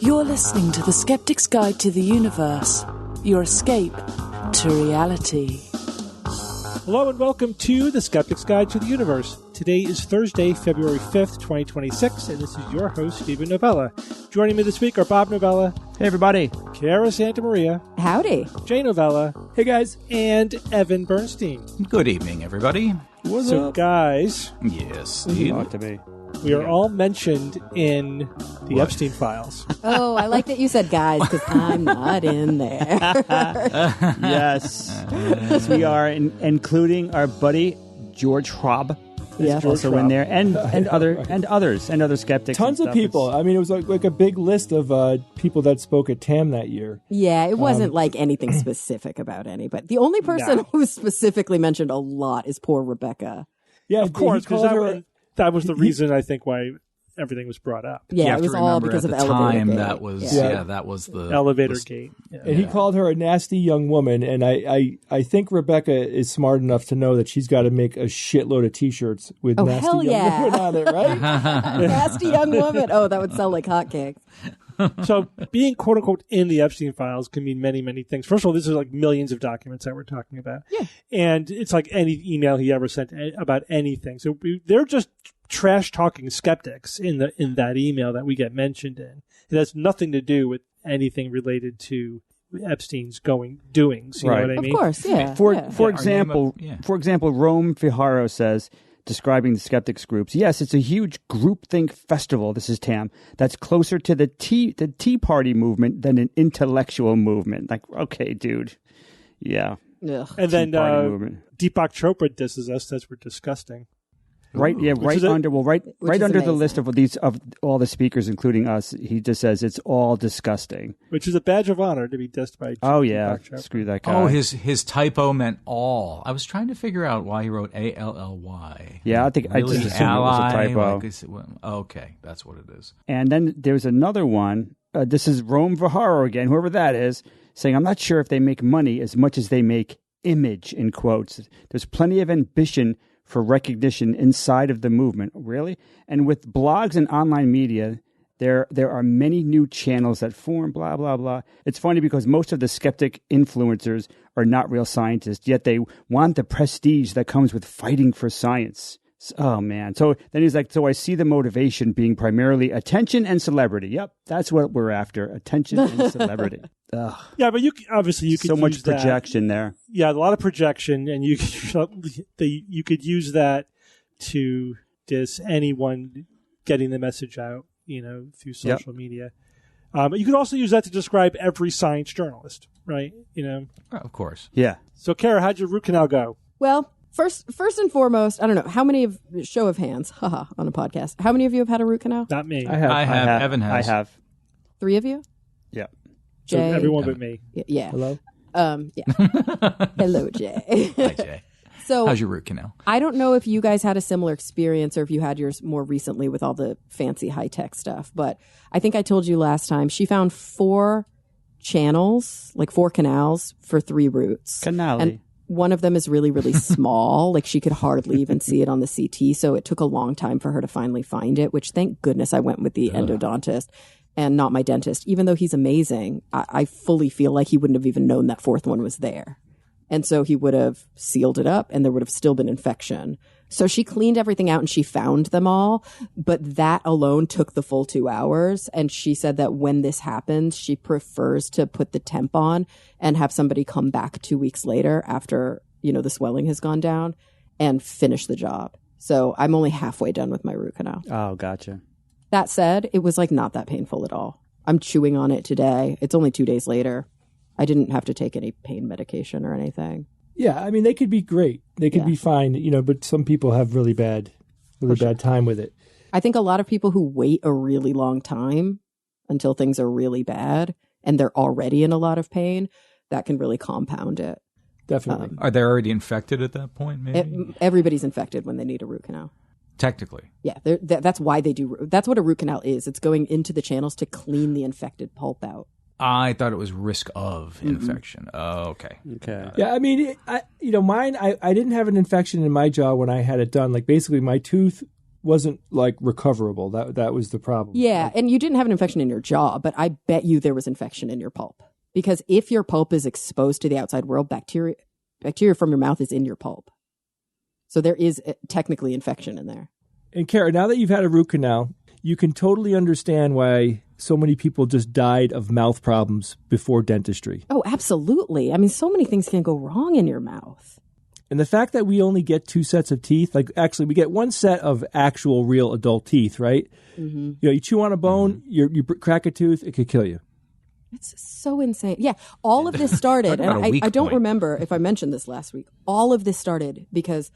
You're listening to The Skeptic's Guide to the Universe, your escape to reality. Hello and welcome to The Skeptic's Guide to the Universe. Today is Thursday, February 5th, 2026, and this is your host, Stephen Novella. Joining me this week are Bob Novella. Hey, everybody. Kara Santamaria. Howdy. Jay Novella. Hey, guys. And Evan Bernstein. Good evening, everybody. What's up? Guys. Yes, Steve. Talk to me. We are all mentioned in the Epstein files. Oh, I like that you said guys, because I'm not in there. Yes. Yes, we are, including our buddy George Schwab. Yeah. Also in there, and other skeptics. Tons of people. I mean, it was like a big list of people that spoke at TAM that year. Yeah, it wasn't like anything specific about anybody. The only person who specifically mentioned a lot is poor Rebecca. Yeah, of course, because that was the reason, I think, why everything was brought up. Yeah, it was all because of elevator gate. That was that was the elevator gate. Yeah. And he called her a nasty young woman, and I think Rebecca is smart enough to know that she's got to make a shitload of T-shirts with nasty young woman on it, right? Nasty young woman. Oh, that would sell like hotcakes. So being quote unquote in the Epstein files can mean many, many things. First of all, this is like millions of documents that we're talking about. Yeah. And it's like any email he ever sent about anything. So they're just trash talking skeptics in that email that we get mentioned in. It has nothing to do with anything related to Epstein's doings. You know what I mean? Of course, yeah. For example, Rome Fijaro says, describing the skeptics groups, yes, it's a huge groupthink festival, this is TAM, that's closer to the Tea Party movement than an intellectual movement. Like, okay, dude. Yeah. Ugh. And then Deepak Chopra disses us, says we're disgusting. Right, yeah, right under amazing. The list of all the speakers, including us, he just says it's all disgusting. Which is a badge of honor to be dissed by. Oh yeah, Chopra. Screw that guy. Oh, his typo meant all. I was trying to figure out why he wrote ALLY. Yeah, I just assumed it was a typo. Okay, that's what it is. And then there's another one. This is Rome Viharo again, whoever that is, saying, I'm not sure if they make money as much as they make image, in quotes. There's plenty of ambition for recognition inside of the movement. Really? And with blogs and online media, there are many new channels that form, blah, blah, blah. It's funny because most of the skeptic influencers are not real scientists, yet they want the prestige that comes with fighting for science. Oh, man. So then he's like, so I see the motivation being primarily attention and celebrity. Yep, that's what we're after, attention and celebrity. Ugh. Yeah, but you could so much projection there. Yeah, a lot of projection, and you could use that to diss anyone getting the message out, through social media. You could also use that to describe every science journalist, right? Of course. Yeah. So, Kara, how'd your root canal go? Well, first and foremost, I don't know how many show of hands, on a podcast. How many of you have had a root canal? Not me. I have. Evan has. I have. 3 of you? Yeah. So Jay, everyone but me. Yeah. Hello? Yeah. Hello, Jay. Hi, Jay. So, how's your root canal? I don't know if you guys had a similar experience or if you had yours more recently with all the fancy high-tech stuff, but I think I told you last time, she found 4 channels, like 4 canals for 3 roots. Canali. And one of them is really, really small. Like she could hardly even see it on the CT. So it took a long time for her to finally find it, which thank goodness I went with the endodontist and not my dentist. Even though he's amazing, I fully feel like he wouldn't have even known that 4th one was there. And so he would have sealed it up and there would have still been infection. So she cleaned everything out and she found them all. But that alone took the full 2 hours. And she said that when this happens, she prefers to put the temp on and have somebody come back 2 weeks later after, the swelling has gone down and finish the job. So I'm only halfway done with my root canal. Oh, gotcha. That said, it was like not that painful at all. I'm chewing on it today. It's only 2 days later. I didn't have to take any pain medication or anything. Yeah, I mean, they could be great. They could be fine, but some people have really bad time with it. I think a lot of people who wait a really long time until things are really bad and they're already in a lot of pain, that can really compound it. Definitely. Are they already infected at that point, maybe? Everybody's infected when they need a root canal. Technically. Yeah, that's why they do. That's what a root canal is. It's going into the channels to clean the infected pulp out. I thought it was risk of infection. Oh, okay. Okay. Yeah, I mean, mine, I didn't have an infection in my jaw when I had it done. Like, basically, my tooth wasn't like recoverable. That was the problem. Yeah, and you didn't have an infection in your jaw, but I bet you there was infection in your pulp. Because if your pulp is exposed to the outside world, bacteria from your mouth is in your pulp. So there is technically infection in there. And Kara, now that you've had a root canal, you can totally understand why so many people just died of mouth problems before dentistry. Oh, absolutely. I mean, so many things can go wrong in your mouth. And the fact that we only get 2 sets of teeth, like actually we get 1 set of actual real adult teeth, right? Mm-hmm. You know, you chew on a bone, you crack a tooth, it could kill you. It's so insane. Yeah, all of this started, and I don't remember if I mentioned this last week. All of this started because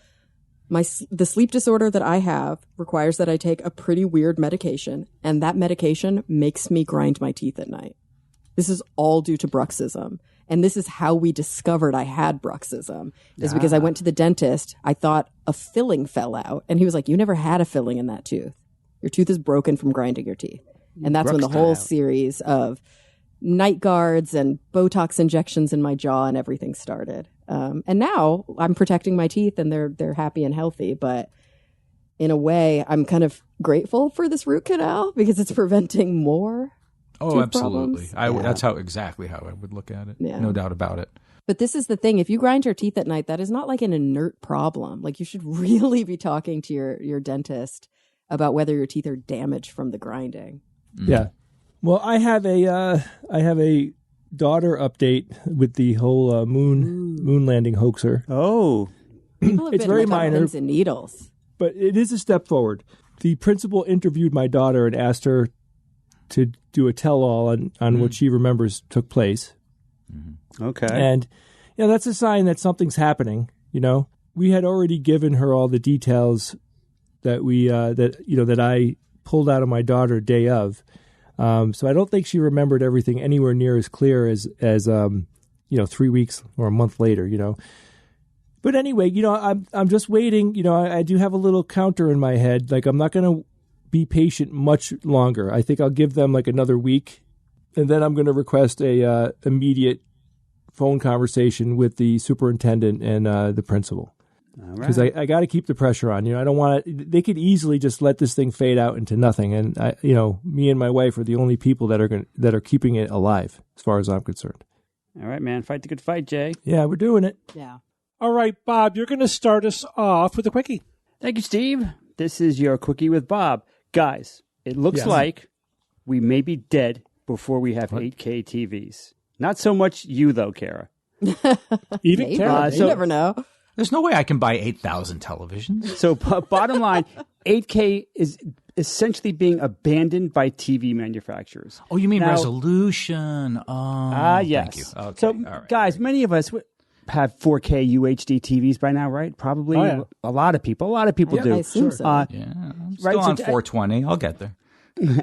the sleep disorder that I have requires that I take a pretty weird medication, and that medication makes me grind my teeth at night. This is all due to bruxism. And this is how we discovered I had bruxism, is because I went to the dentist. I thought a filling fell out, and he was like, you never had a filling in that tooth. Your tooth is broken from grinding your teeth. And that's when the whole series of night guards and Botox injections in my jaw and everything started. And now I'm protecting my teeth and they're happy and healthy. But in a way, I'm kind of grateful for this root canal because it's preventing more. Oh, absolutely. That's exactly how I would look at it. Yeah. No doubt about it. But this is the thing. If you grind your teeth at night, that is not like an inert problem. Like you should really be talking to your dentist about whether your teeth are damaged from the grinding. Yeah. Well, I have a daughter update with the whole moon landing hoaxer. Oh, it's very minor. Pins and needles, but it is a step forward. The principal interviewed my daughter and asked her to do a tell-all on what she remembers took place. Mm-hmm. Okay, and that's a sign that something's happening. You know, we had already given her all the details that that I pulled out of my daughter day of. So I don't think she remembered everything anywhere near as clear as 3 weeks or a month later, But anyway, I'm just waiting. I do have a little counter in my head. Like, I'm not going to be patient much longer. I think I'll give them like another week, and then I'm going to request a immediate phone conversation with the superintendent and the principal. Because I got to keep the pressure on. I don't want to. They could easily just let this thing fade out into nothing. And me and my wife are the only people that are keeping it alive, as far as I'm concerned. All right, man. Fight the good fight, Jay. Yeah, we're doing it. Yeah. All right, Bob, you're going to start us off with a quickie. Thank you, Steve. This is your quickie with Bob. Guys, it looks like we may be dead before we have 8K TVs. Not so much you, though, Kara. Even Kara. You never know. There's no way I can buy 8,000 televisions. So bottom line, 8K is essentially being abandoned by TV manufacturers. Oh, you mean resolution? Yes. Thank you. Okay. So, guys, many of us have 4K UHD TVs by now, right? Probably a lot of people. A lot of people do. I assume so. I'm still on 420. I'll get there.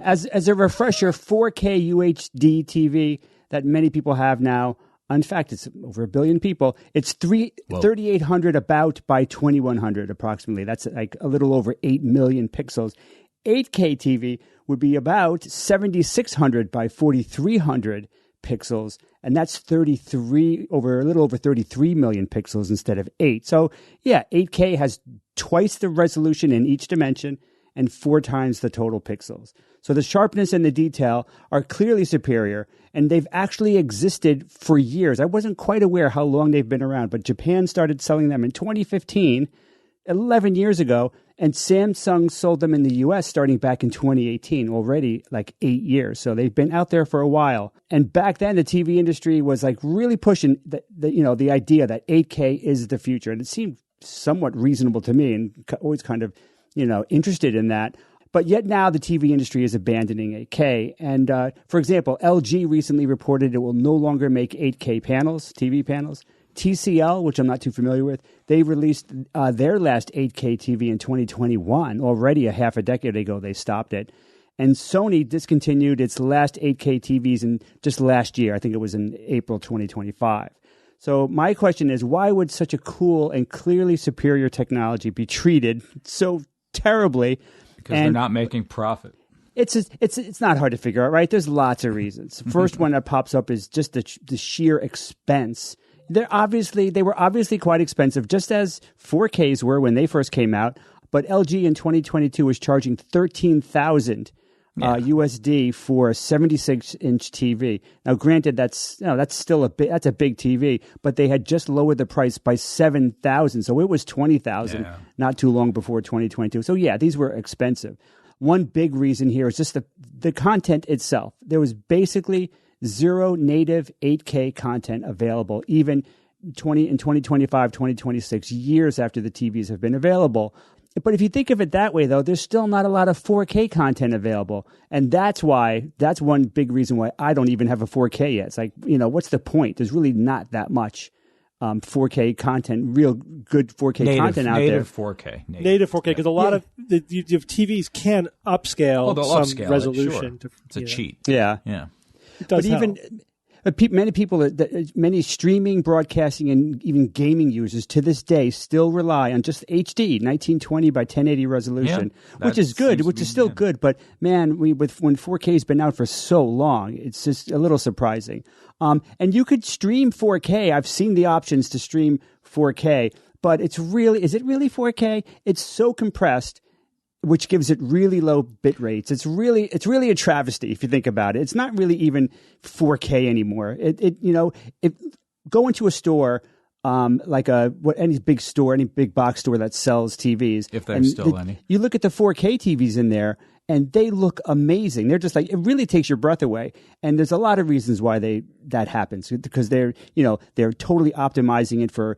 As a refresher, 4K UHD TV that many people have now. In fact, it's over 1 billion people. It's 3,800 about by 2,100 approximately. That's like a little over 8 million pixels. 8K TV would be about 7,600 by 4,300 pixels, and that's a little over 33 million pixels instead of 8. So, 8K has twice the resolution in each dimension and 4 times the total pixels. So the sharpness and the detail are clearly superior, and they've actually existed for years. I wasn't quite aware how long they've been around, but Japan started selling them in 2015, 11 years ago, and Samsung sold them in the U.S. starting back in 2018, already like 8 years. So they've been out there for a while. And back then, the TV industry was like really pushing the idea that 8K is the future, and it seemed somewhat reasonable to me, and always kind of interested in that. But yet now the TV industry is abandoning 8K. And for example, LG recently reported it will no longer make 8K panels, TV panels. TCL, which I'm not too familiar with, they released their last 8K TV in 2021. Already a half a decade ago, they stopped it. And Sony discontinued its last 8K TVs in just last year. I think it was in April 2025. So my question is, why would such a cool and clearly superior technology be treated so terribly? Because they're not making profit. It's not hard to figure out, right? There's lots of reasons. The first one that pops up is just the sheer expense. They were obviously quite expensive, just as 4Ks were when they first came out. but LG in 2022 was charging $13,000 USD for a 76-inch TV. Now, granted, that's still that's a big TV, but they had just lowered the price by $7,000, so it was $20,000 not too long before 2022. So yeah, these were expensive. One big reason here is just the content itself. There was basically zero native 8K content available, even in 2025, 2026, years after the TVs have been available. But if you think of it that way, though, there's still not a lot of 4K content available. And that's one big reason why I don't even have a 4K yet. It's like, what's the point? There's really not that much 4K content, real good 4K content out there. Native 4K. Native 4K, because a lot of the TVs can upscale some resolution. Sure. It's a cheat. Yeah. Yeah. It does help. Many people, many streaming, broadcasting, and even gaming users to this day still rely on just HD, 1920 by 1080 resolution, which is good, which is still good. But man, when 4K has been out for so long, it's just a little surprising. And you could stream 4K. I've seen the options to stream 4K, but is it really 4K? It's so compressed, which gives it really low bit rates. It's really a travesty if you think about it. It's not really even 4K anymore. Go into a store, any big store, any big box store that sells TVs. If there's still any. You look at the 4K TVs in there, and they look amazing. They're just like, it really takes your breath away. And there's a lot of reasons why that happens, because they're totally optimizing it for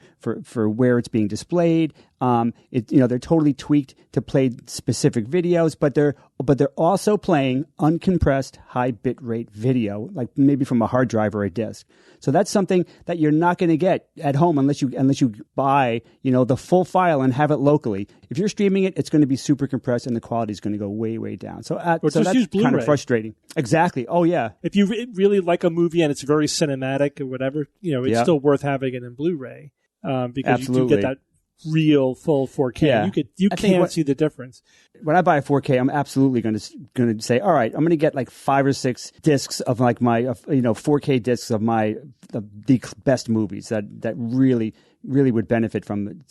where it's being displayed. They're totally tweaked to play specific videos, but they're also playing uncompressed high bit rate video, like maybe from a hard drive or a disk. So that's something that you're not going to get at home unless you buy, the full file and have it locally. If you're streaming it, it's going to be super compressed and the quality is going to go way, way down. So that's kind of frustrating. Exactly. Oh yeah. If you really like a movie and it's very cinematic or whatever, it's still worth having it in Blu-ray because Absolutely. you do get that real full 4K. Yeah. You can see the difference. When I buy a 4K, I'm absolutely going to say, all right, I'm going to get like 5 or 6 discs of like my 4K discs of the best movies that really really would benefit from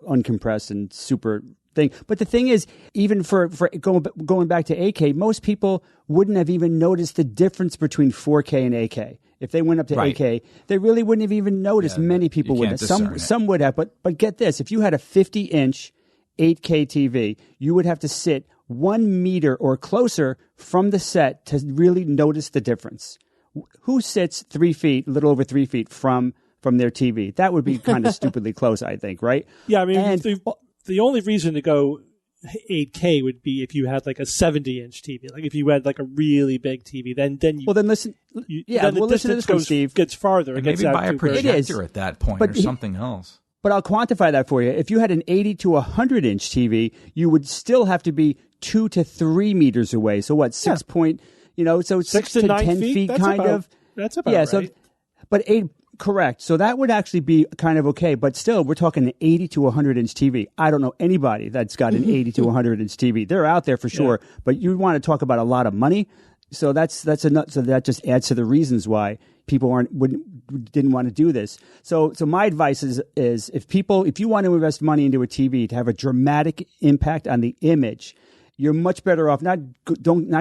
uncompressed and super thing. But the thing is, even for going back to 8K, most people wouldn't have even noticed the difference between 4K and 8K. If they went up to 8K, they really wouldn't have even noticed. Many people wouldn't. Some would have, but get this: if you had a 50-inch 8K TV, you would have to sit 1 meter or closer from the set to really notice the difference. Who sits 3 feet, a little over 3 feet from their TV? That would be kind of stupidly close, I think, right? Yeah, I mean, the only reason to go 8K would be if you had like a 70-inch TV. Like if you had like a really big TV, then you. Well, then listen. Listen to this one, Steve. Gets farther. Maybe buy a projector at that point or something else. But I'll quantify that for you. If you had an 80 to 100-inch TV, you would still have to be 2 to 3 meters away. So what? 6 point. So 6 to 10 feet, That's about right. So, but 8. Correct. So that would actually be kind of okay. But still, we're talking an 80 to 100-inch TV. I don't know anybody that's got an 80 to 100-inch TV. They're out there for sure. Yeah. But you want to talk about a lot of money. So so that just adds to the reasons why people didn't want to do this. So my advice is if you want to invest money into a TV to have a dramatic impact on the image, you're much better off not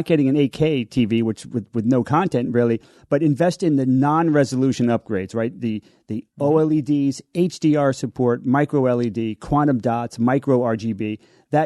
getting an 8K TV, which with no content really, but invest in the non-resolution upgrades, right? The OLEDs, HDR support, micro LED, quantum dots, micro RGB.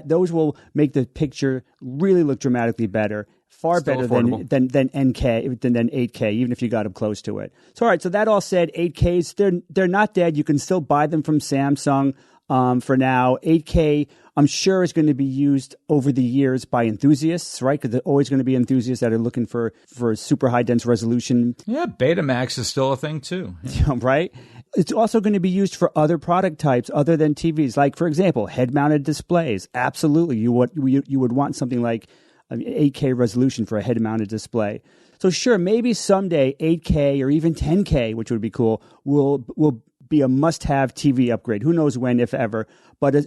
Those will make the picture really look dramatically better, far better than 8K, even if you got them close to it. So all right, so that all said, 8Ks they're not dead. You can still buy them from Samsung. For now, 8K, I'm sure is going to be used over the years by enthusiasts, right? Because there are always going to be enthusiasts that are looking for super high dense resolution. Yeah, Betamax is still a thing too. Yeah. Right? It's also going to be used for other product types other than TVs. Like, for example, head-mounted displays. Absolutely. You would want something like 8K resolution for a head-mounted display. So sure, maybe someday 8K or even 10K, which would be cool, will be a must-have TV upgrade. Who knows when, if ever. But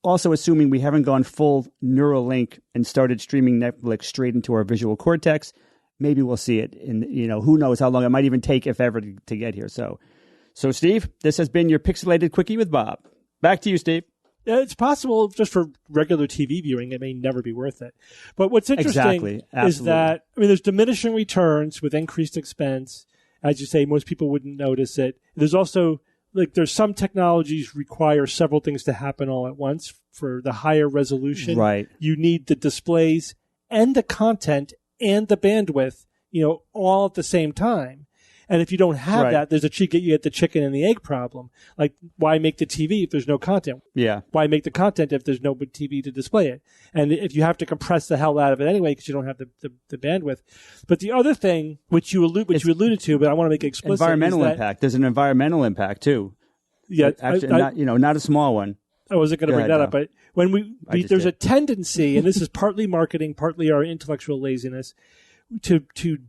also assuming we haven't gone full Neuralink and started streaming Netflix straight into our visual cortex, maybe we'll see it. Who knows how long it might even take, if ever, to get here. So Steve, this has been your Pixelated Quickie with Bob. Back to you, Steve. It's possible just for regular TV viewing, it may never be worth it. But what's interesting is that, I mean, there's diminishing returns with increased expense. As you say, most people wouldn't notice it. There's also, like, there's some technologies require several things to happen all at once. For the higher resolution, right, you need the displays and the content and the bandwidth, all at the same time. And if you don't have that, there's you get the chicken and the egg problem. Like, why make the TV if there's no content? Yeah. Why make the content if there's no TV to display it? And if you have to compress the hell out of it anyway because you don't have the bandwidth. But the other thing, which you alluded to, but I want to make it explicit, environmental impact. There's an environmental impact too. Yeah, actually, not a small one. I wasn't going to bring that up, but when there's a tendency, and this is partly marketing, partly our intellectual laziness, to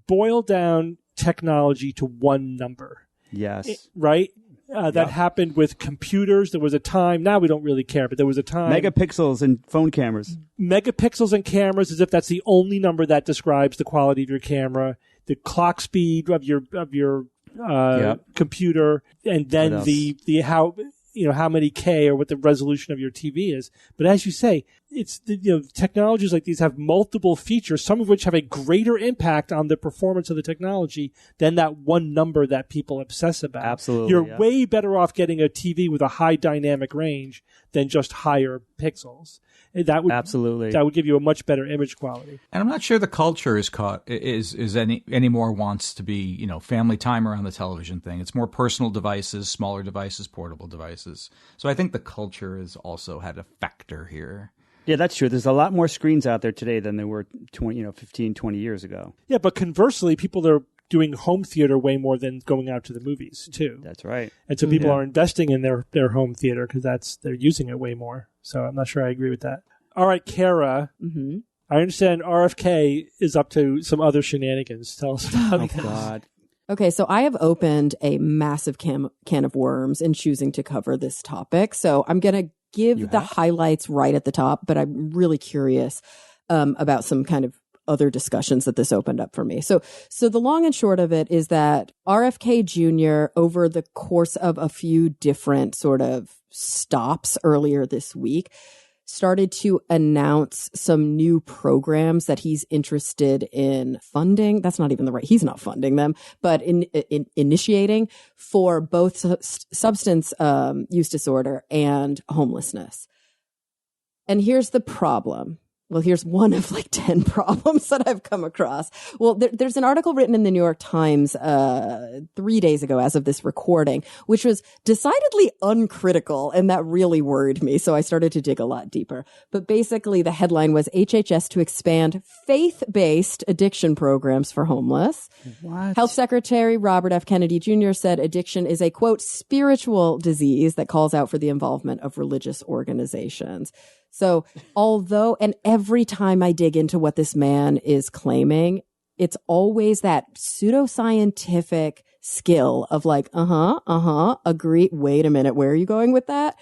boil down technology to one number. Yes. Right? That happened with computers. There was a time, now we don't really care, but there was a time. Megapixels and phone cameras. Megapixels and cameras, as if that's the only number that describes the quality of your camera, the clock speed of your computer, and then the how many K or what the resolution of your TV is. But as you say, it's technologies like these have multiple features, some of which have a greater impact on the performance of the technology than that one number that people obsess about. Absolutely. You're way better off getting a TV with a high dynamic range than just higher pixels. That would give you a much better image quality. And I'm not sure the culture is any more wants to be, family time around the television thing. It's more personal devices, smaller devices, portable devices. So I think the culture has also had a factor here. Yeah, that's true. There's a lot more screens out there today than there were 15, 20 years ago. Yeah, but conversely, people are doing home theater way more than going out to the movies too. That's right. And so people are investing in their home theater because they're using it way more. So I'm not sure I agree with that. All right, Kara. Mm-hmm. I understand RFK is up to some other shenanigans. Tell us about that. Oh, God. Okay, so I have opened a massive can of worms in choosing to cover this topic. So I'm going to give the highlights right at the top, but I'm really curious about some kind of other discussions that this opened up for me. So the long and short of it is that RFK Jr., over the course of a few different sort of stops earlier this week, started to announce some new programs that he's interested in funding. That's not even he's not funding them, but in initiating for both substance use disorder and homelessness. And here's the problem. Well, here's one of 10 problems that I've come across. Well, there's an article written in the New York Times 3 days ago as of this recording, which was decidedly uncritical, and that really worried me. So I started to dig a lot deeper. But basically, the headline was HHS to expand faith-based addiction programs for homeless. What? Health Secretary Robert F. Kennedy Jr. said addiction is a, quote, spiritual disease that calls out for the involvement of religious organizations. So and every time I dig into what this man is claiming, it's always that pseudoscientific skill of agree. Wait a minute. Where are you going with that?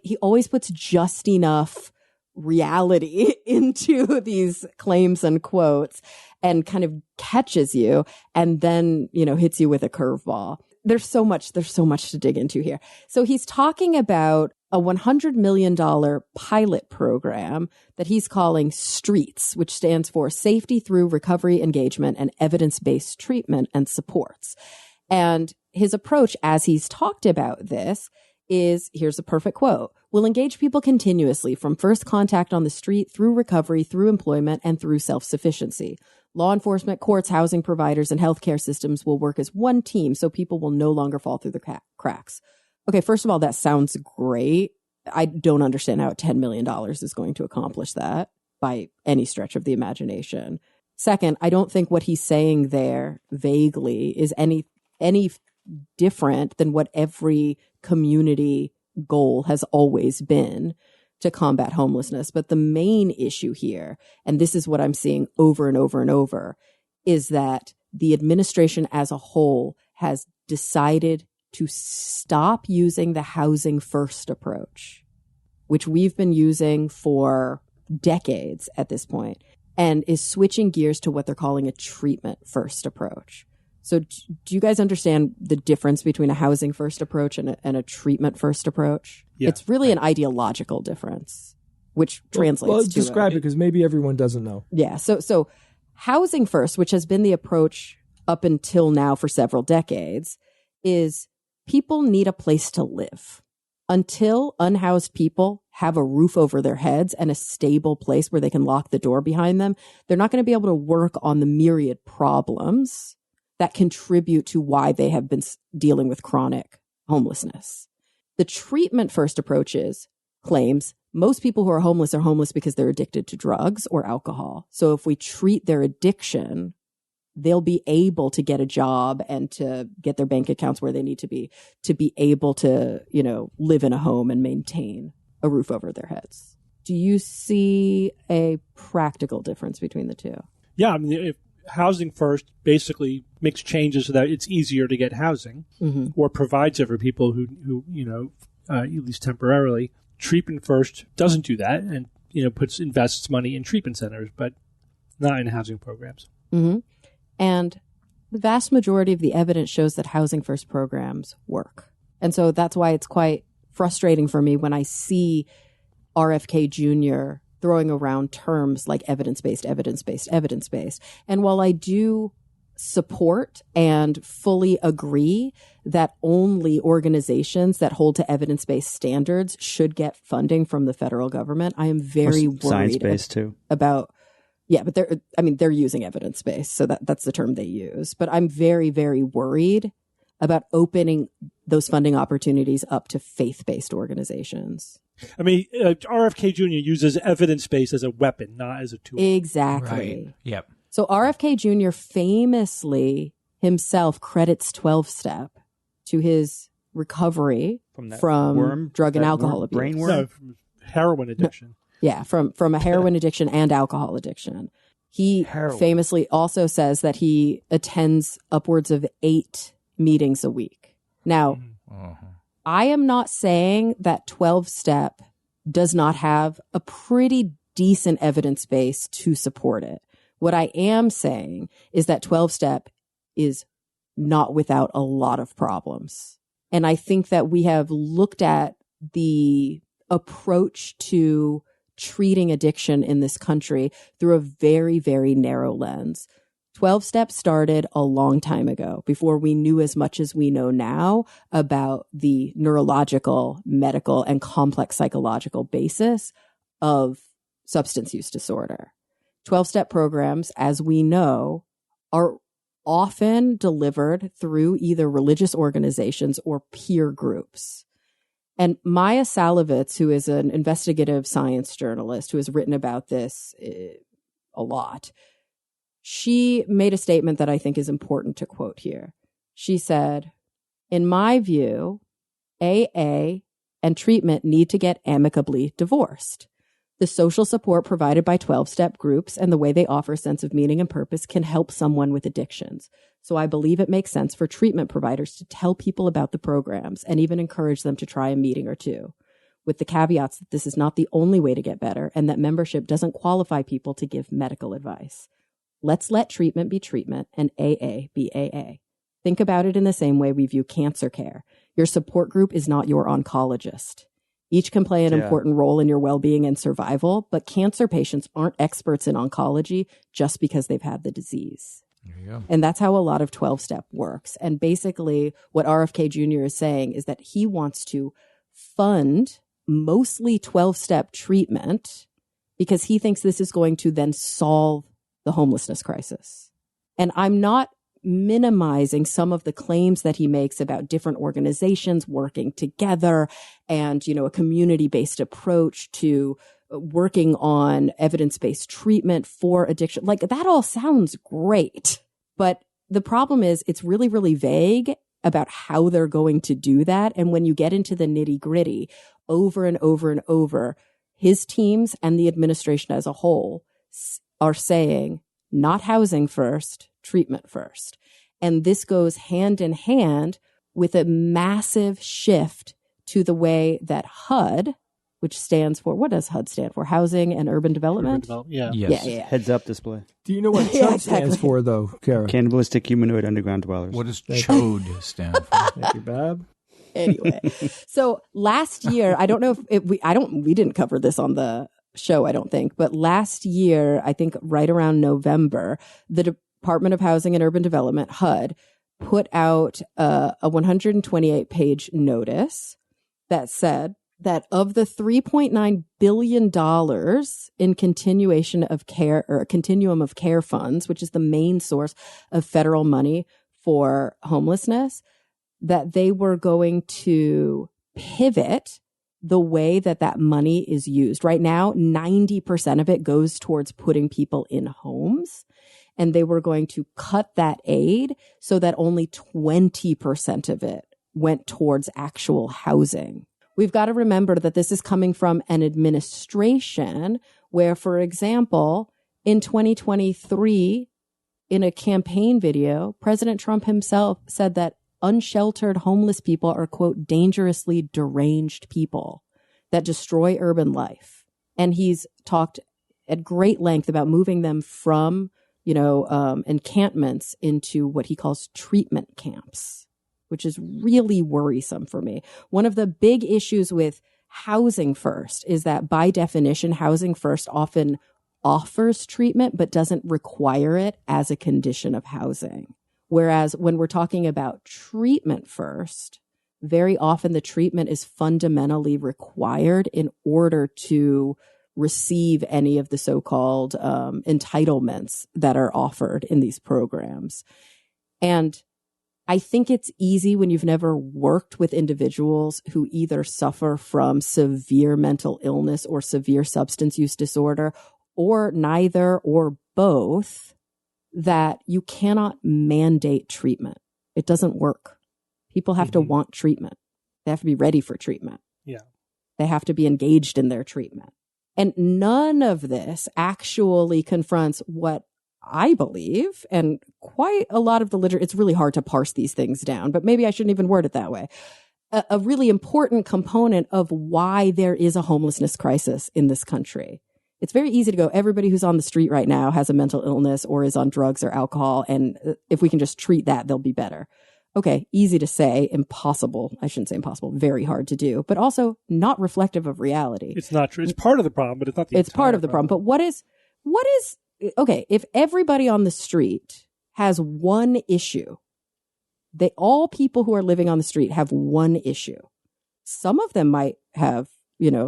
He always puts just enough reality into these claims and quotes and kind of catches you and then, hits you with a curveball. There's so much to dig into here. So he's talking about a $100 million pilot program that he's calling STREETS, which stands for Safety Through Recovery Engagement and Evidence-Based Treatment and Supports. And his approach, as he's talked about this, is, here's a perfect quote, "We'll engage people continuously from first contact on the street through recovery, through employment, and through self-sufficiency. Law enforcement, courts, housing providers, and healthcare systems will work as one team so people will no longer fall through the cracks." Okay, first of all, that sounds great. I don't understand how $10 million is going to accomplish that by any stretch of the imagination. Second, I don't think what he's saying there vaguely is any different than what every community goal has always been to combat homelessness. But the main issue here, and this is what I'm seeing over and over and over, is that the administration as a whole has decided to stop using the housing first approach, which we've been using for decades at this point, and is switching gears to what they're calling a treatment first approach. So do you guys understand the difference between a housing first approach and a treatment first approach? Yeah. It's really an ideological difference, which translates to describe it because maybe everyone doesn't know. Yeah. So housing first, which has been the approach up until now for several decades, is people need a place to live. Until unhoused people have a roof over their heads and a stable place where they can lock the door behind them, they're not going to be able to work on the myriad problems that contribute to why they have been dealing with chronic homelessness. The treatment first approaches claims most people who are homeless because they're addicted to drugs or alcohol. So if we treat their addiction, they'll be able to get a job and to get their bank accounts where they need to be able to, live in a home and maintain a roof over their heads. Do you see a practical difference between the two? Yeah, I mean, if housing first basically makes changes so that it's easier to get housing or provides it for people who at least temporarily. Treatment first doesn't do that and, invests money in treatment centers, but not in housing programs. Mm-hmm. And the vast majority of the evidence shows that housing first programs work. And so that's why it's quite frustrating for me when I see RFK Jr. throwing around terms like evidence-based. And while I do support and fully agree that only organizations that hold to evidence-based standards should get funding from the federal government, I am very worried science-based too. About yeah, but they're using evidence-based, so that's the term they use. But I'm very, very worried about opening those funding opportunities up to faith-based organizations. I mean, RFK Jr. uses evidence-based as a weapon, not as a tool. Exactly. Right. Yep. So RFK Jr. famously himself credits 12-step to his recovery from drug and alcohol abuse. Brain worm? No, from heroin addiction. Yeah, from a heroin addiction and alcohol addiction. He famously also says that he attends upwards of 8 meetings a week. Now, I am not saying that 12-step does not have a pretty decent evidence base to support it. What I am saying is that 12-step is not without a lot of problems. And I think that we have looked at the approach to treating addiction in this country through a very, very narrow lens. 12-step started a long time ago, before we knew as much as we know now about the neurological, medical, and complex psychological basis of substance use disorder. 12-step programs, as we know, are often delivered through either religious organizations or peer groups. And Maya Salovitz, who is an investigative science journalist who has written about this a lot, she made a statement that I think is important to quote here. She said, "In my view, AA and treatment need to get amicably divorced. The social support provided by 12-step groups and the way they offer a sense of meaning and purpose can help someone with addictions. So I believe it makes sense for treatment providers to tell people about the programs and even encourage them to try a meeting or two, with the caveats that this is not the only way to get better and that membership doesn't qualify people to give medical advice. Let's let treatment be treatment and AA be AA. Think about it in the same way we view cancer care. Your support group is not your oncologist. Each can play an important role in your well-being and survival, but cancer patients aren't experts in oncology just because they've had the disease." There you go. And that's how a lot of 12-step works. And basically what RFK Jr. is saying is that he wants to fund mostly 12-step treatment because he thinks this is going to then solve the homelessness crisis. And I'm not minimizing some of the claims that he makes about different organizations working together and, a community-based approach to working on evidence-based treatment for addiction. Like, that all sounds great. But the problem is it's really, really vague about how they're going to do that. And when you get into the nitty-gritty, over and over and over, his teams and the administration as a whole are saying, not housing first, treatment first. And this goes hand in hand with a massive shift to the way that HUD, which stands for, what does HUD stand for? Housing and Urban Development? Yeah. Yes. Yeah. Heads up display. Do you know what CHUD stands for, though, Kara? Cannibalistic humanoid underground dwellers. What does CHOD stand for? Thank you, Bob. Anyway, so last year, I don't know if we didn't cover this on the show, I don't think, but last year, I think right around November, the Department of Housing and Urban Development, HUD, put out a 128-page notice that said that of the $3.9 billion in continuation of care or continuum of care funds, which is the main source of federal money for homelessness, that they were going to pivot the way that money is used. Right now, 90% of it goes towards putting people in homes, and they were going to cut that aid so that only 20% of it went towards actual housing. We've got to remember that this is coming from an administration where, for example, in 2023, in a campaign video, President Trump himself said that unsheltered homeless people are, quote, dangerously deranged people that destroy urban life. And he's talked at great length about moving them from, encampments into what he calls treatment camps, which is really worrisome for me. One of the big issues with Housing First is that by definition, Housing First often offers treatment, but doesn't require it as a condition of housing. Whereas when we're talking about Treatment First, very often the treatment is fundamentally required in order to receive any of the so-called entitlements that are offered in these programs. And I think it's easy when you've never worked with individuals who either suffer from severe mental illness or severe substance use disorder, or neither or both, that you cannot mandate treatment. It doesn't work. People have to want treatment. They have to be ready for treatment. Yeah. They have to be engaged in their treatment. And none of this actually confronts what I believe, and quite a lot of the literature, it's really hard to parse these things down, but maybe I shouldn't even word it that way. A really important component of why there is a homelessness crisis in this country. It's very easy to go, everybody who's on the street right now has a mental illness or is on drugs or alcohol, and if we can just treat that, they'll be better. Okay, easy to say, impossible. I shouldn't say impossible, very hard to do, but also not reflective of reality. It's not true. It's part of the problem, but it's not the It's part of the problem. But what is, okay, if everybody on the street has one issue, all people who are living on the street have one issue. Some of them might have,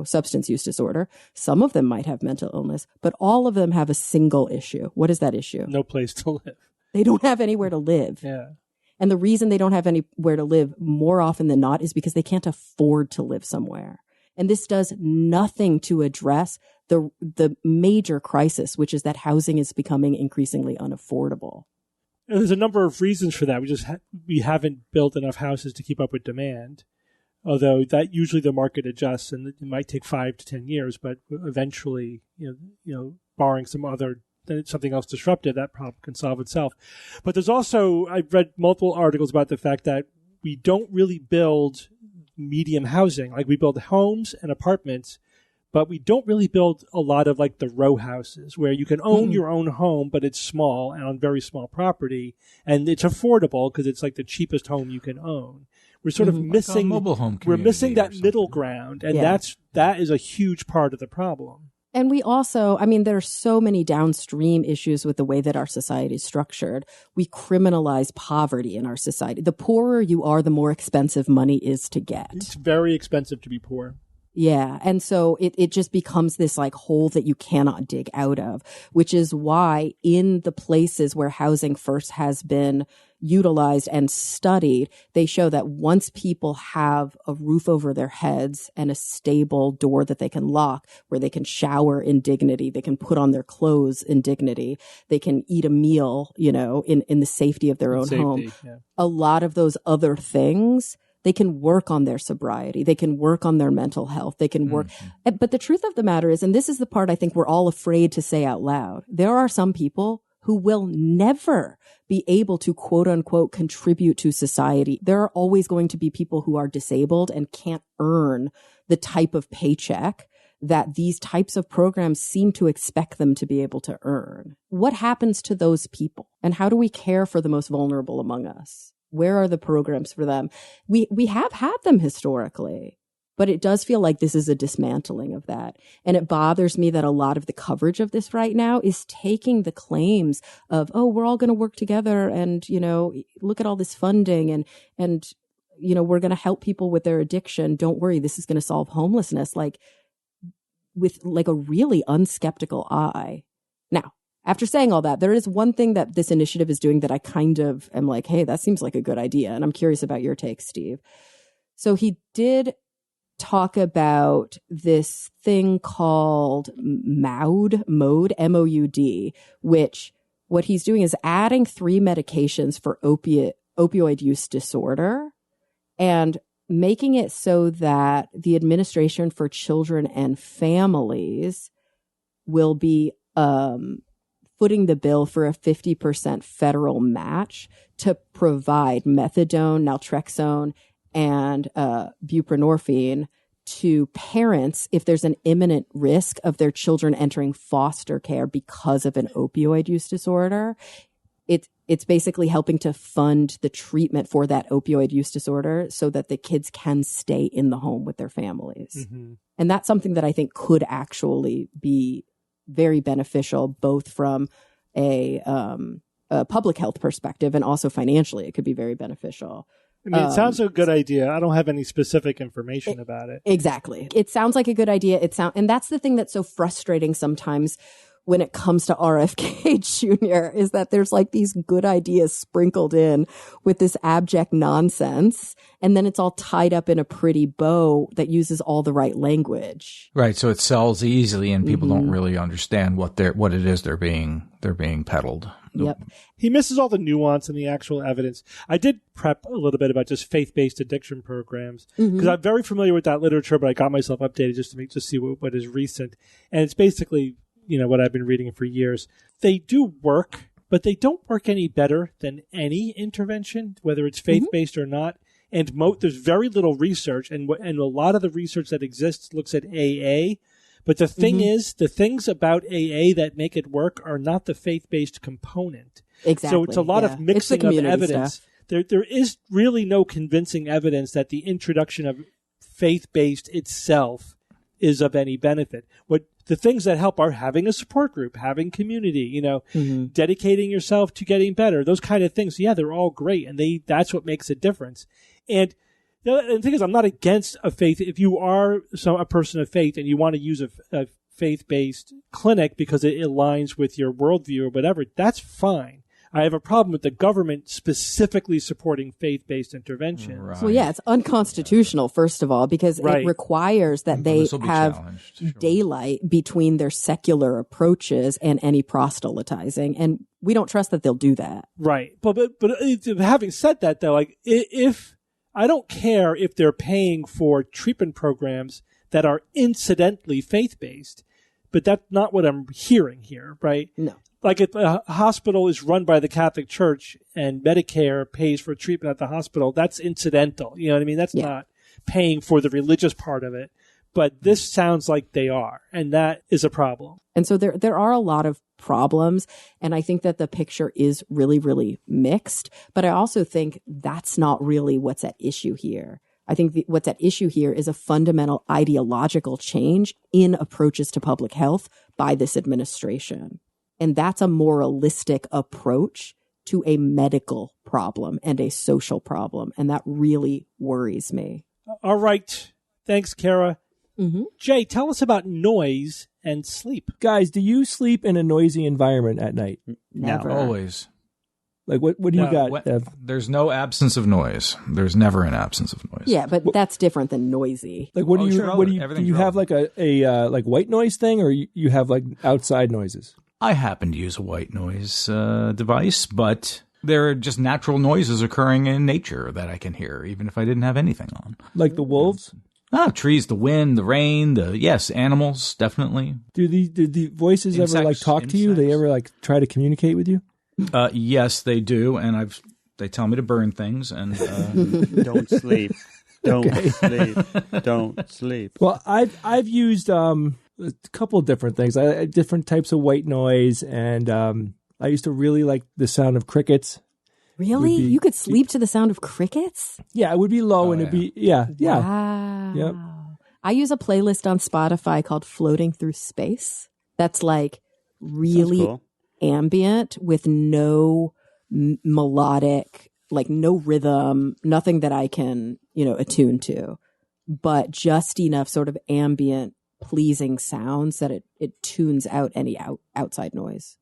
substance use disorder. Some of them might have mental illness, but all of them have a single issue. What is that issue? No place to live. They don't have anywhere to live. Yeah. And the reason they don't have anywhere to live more often than not is because they can't afford to live somewhere. And this does nothing to address the major crisis, which is that housing is becoming increasingly unaffordable. And there's a number of reasons for that. We haven't built enough houses to keep up with demand. Although that usually the market adjusts, and it might take 5 to 10 years, but eventually, barring something else disruptive, that problem can solve itself. But there's also, I've read multiple articles about the fact that we don't really build medium housing. Like, we build homes and apartments, but we don't really build a lot of like the row houses where you can own your own home, but it's small and on very small property, and it's affordable because it's like the cheapest home you can own. We're sort of missing, like a mobile home we're missing that or middle ground, and Yeah. that is a huge part of the problem. And we also, there are so many downstream issues with the way that our society is structured. We criminalize poverty in our society. The poorer you are, the more expensive money is to get. It's very expensive to be poor. Yeah. And so it just becomes this like hole that you cannot dig out of, which is why in the places where Housing First has been utilized and studied, they show that once people have a roof over their heads and a stable door that they can lock, where they can shower in dignity, they can put on their clothes in dignity, they can eat a meal, in the safety of their own home. Yeah. A lot of those other things, they can work on their sobriety. They can work on their mental health. They can work. But the truth of the matter is, and this is the part I think we're all afraid to say out loud, there are some people who will never be able to, quote unquote, contribute to society. There are always going to be people who are disabled and can't earn the type of paycheck that these types of programs seem to expect them to be able to earn. What happens to those people? And how do we care for the most vulnerable among us? Where are the programs for them? We have had them historically, but it does feel like this is a dismantling of that. And it bothers me that a lot of the coverage of this right now is taking the claims of, oh, we're all going to work together and, you know, look at all this funding and, you know, we're going to help people with their addiction. Don't worry, this is going to solve homelessness. Like, with like a really unskeptical eye. Now, after saying all that, there is one thing that this initiative is doing that I kind of am like, hey, that seems like a good idea. And I'm curious about your take, Steve. So he did talk about this thing called mode, M-O-U-D, which what he's doing is adding 3 medications for opioid use disorder and making it so that the Administration for Children and Families will be footing the bill for a 50% federal match to provide methadone, naltrexone, and buprenorphine to parents if there's an imminent risk of their children entering foster care because of an opioid use disorder. It's basically helping to fund the treatment for that opioid use disorder so that the kids can stay in the home with their families. Mm-hmm. And that's something that I think could actually be very beneficial, both from a public health perspective and also financially. It could be very beneficial. I mean, it sounds like a good idea. I don't have any specific information about it. Exactly. It sounds like a good idea. And that's the thing that's so frustrating sometimes when it comes to RFK Jr. is that there's like these good ideas sprinkled in with this abject nonsense. And then it's all tied up in a pretty bow that uses all the right language. Right. So it sells easily and people don't really understand what it is they're being peddled. Yep. He misses all the nuance and the actual evidence. I did prep a little bit about just faith-based addiction programs because I'm very familiar with that literature, but I got myself updated just to see what is recent. And it's basically, you know, what I've been reading for years. They do work, but they don't work any better than any intervention, whether it's faith-based or not. And there's very little research, and a lot of the research that exists looks at AA. But the thing is, the things about AA that make it work are not the faith-based component. Exactly. So it's a lot of mixing of evidence. There is really no convincing evidence that the introduction of faith-based itself is of any benefit. What the things that help are having a support group, having community, you know, dedicating yourself to getting better, those kind of things. Yeah, they're all great, and that's what makes a difference. And the thing is, I'm not against a faith. If you are a person of faith and you want to use a faith-based clinic because it aligns with your worldview or whatever, that's fine. I have a problem with the government specifically supporting faith-based intervention. Right. Well, yeah, it's unconstitutional, first of all, because it requires that they have daylight between their secular approaches and any proselytizing. And we don't trust that they'll do that. Right. But having said that, though, like if I don't care if they're paying for treatment programs that are incidentally faith-based, but that's not what I'm hearing here, right? No. Like if a hospital is run by the Catholic Church and Medicare pays for treatment at the hospital, that's incidental. You know what I mean? That's not paying for the religious part of it. But this sounds like they are, and that is a problem. And so there are a lot of problems, and I think that the picture is really, really mixed. But I also think that's not really what's at issue here. I think what's at issue here is a fundamental ideological change in approaches to public health by this administration. And that's a moralistic approach to a medical problem and a social problem. And that really worries me. All right. Thanks, Kara. Jay, tell us about noise and sleep. Guys, do you sleep in a noisy environment at night? Never. Always. Like, what do you got, Ev? There's no absence of noise. There's never an absence of noise. Yeah, but that's different than noisy. Like, do you have like a like white noise thing, or you have like outside noises? I happen to use a white noise device, but there are just natural noises occurring in nature that I can hear, even if I didn't have anything on. Like the wolves? Trees, the wind, the rain, yes, animals, definitely. Do the voices ever like talk to you? They ever like try to communicate with you? Yes, they do, and they tell me to burn things and don't sleep. Don't sleep. Don't sleep. Well, I've used a couple of different things. Different types of white noise, and I used to really like the sound of crickets. Really? You could sleep to the sound of crickets? Yeah, it would be low and it'd be, yeah. Wow. Yep. I use a playlist on Spotify called Floating Through Space. That's like really Sounds cool. ambient with no melodic, like no rhythm, nothing that I can, attune to, but just enough sort of ambient, pleasing sounds that it tunes out any outside noise.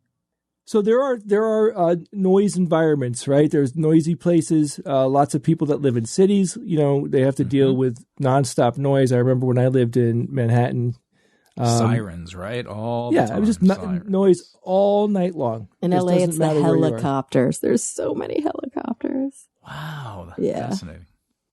So there are noise environments, right? There's noisy places. Lots of people that live in cities, they have to deal with nonstop noise. I remember when I lived in Manhattan. Sirens, right? All the time. It was just noise all night long. In Just LA, doesn't it's the matter where you are. helicopters. There's so many helicopters. Wow, that's Yeah. fascinating.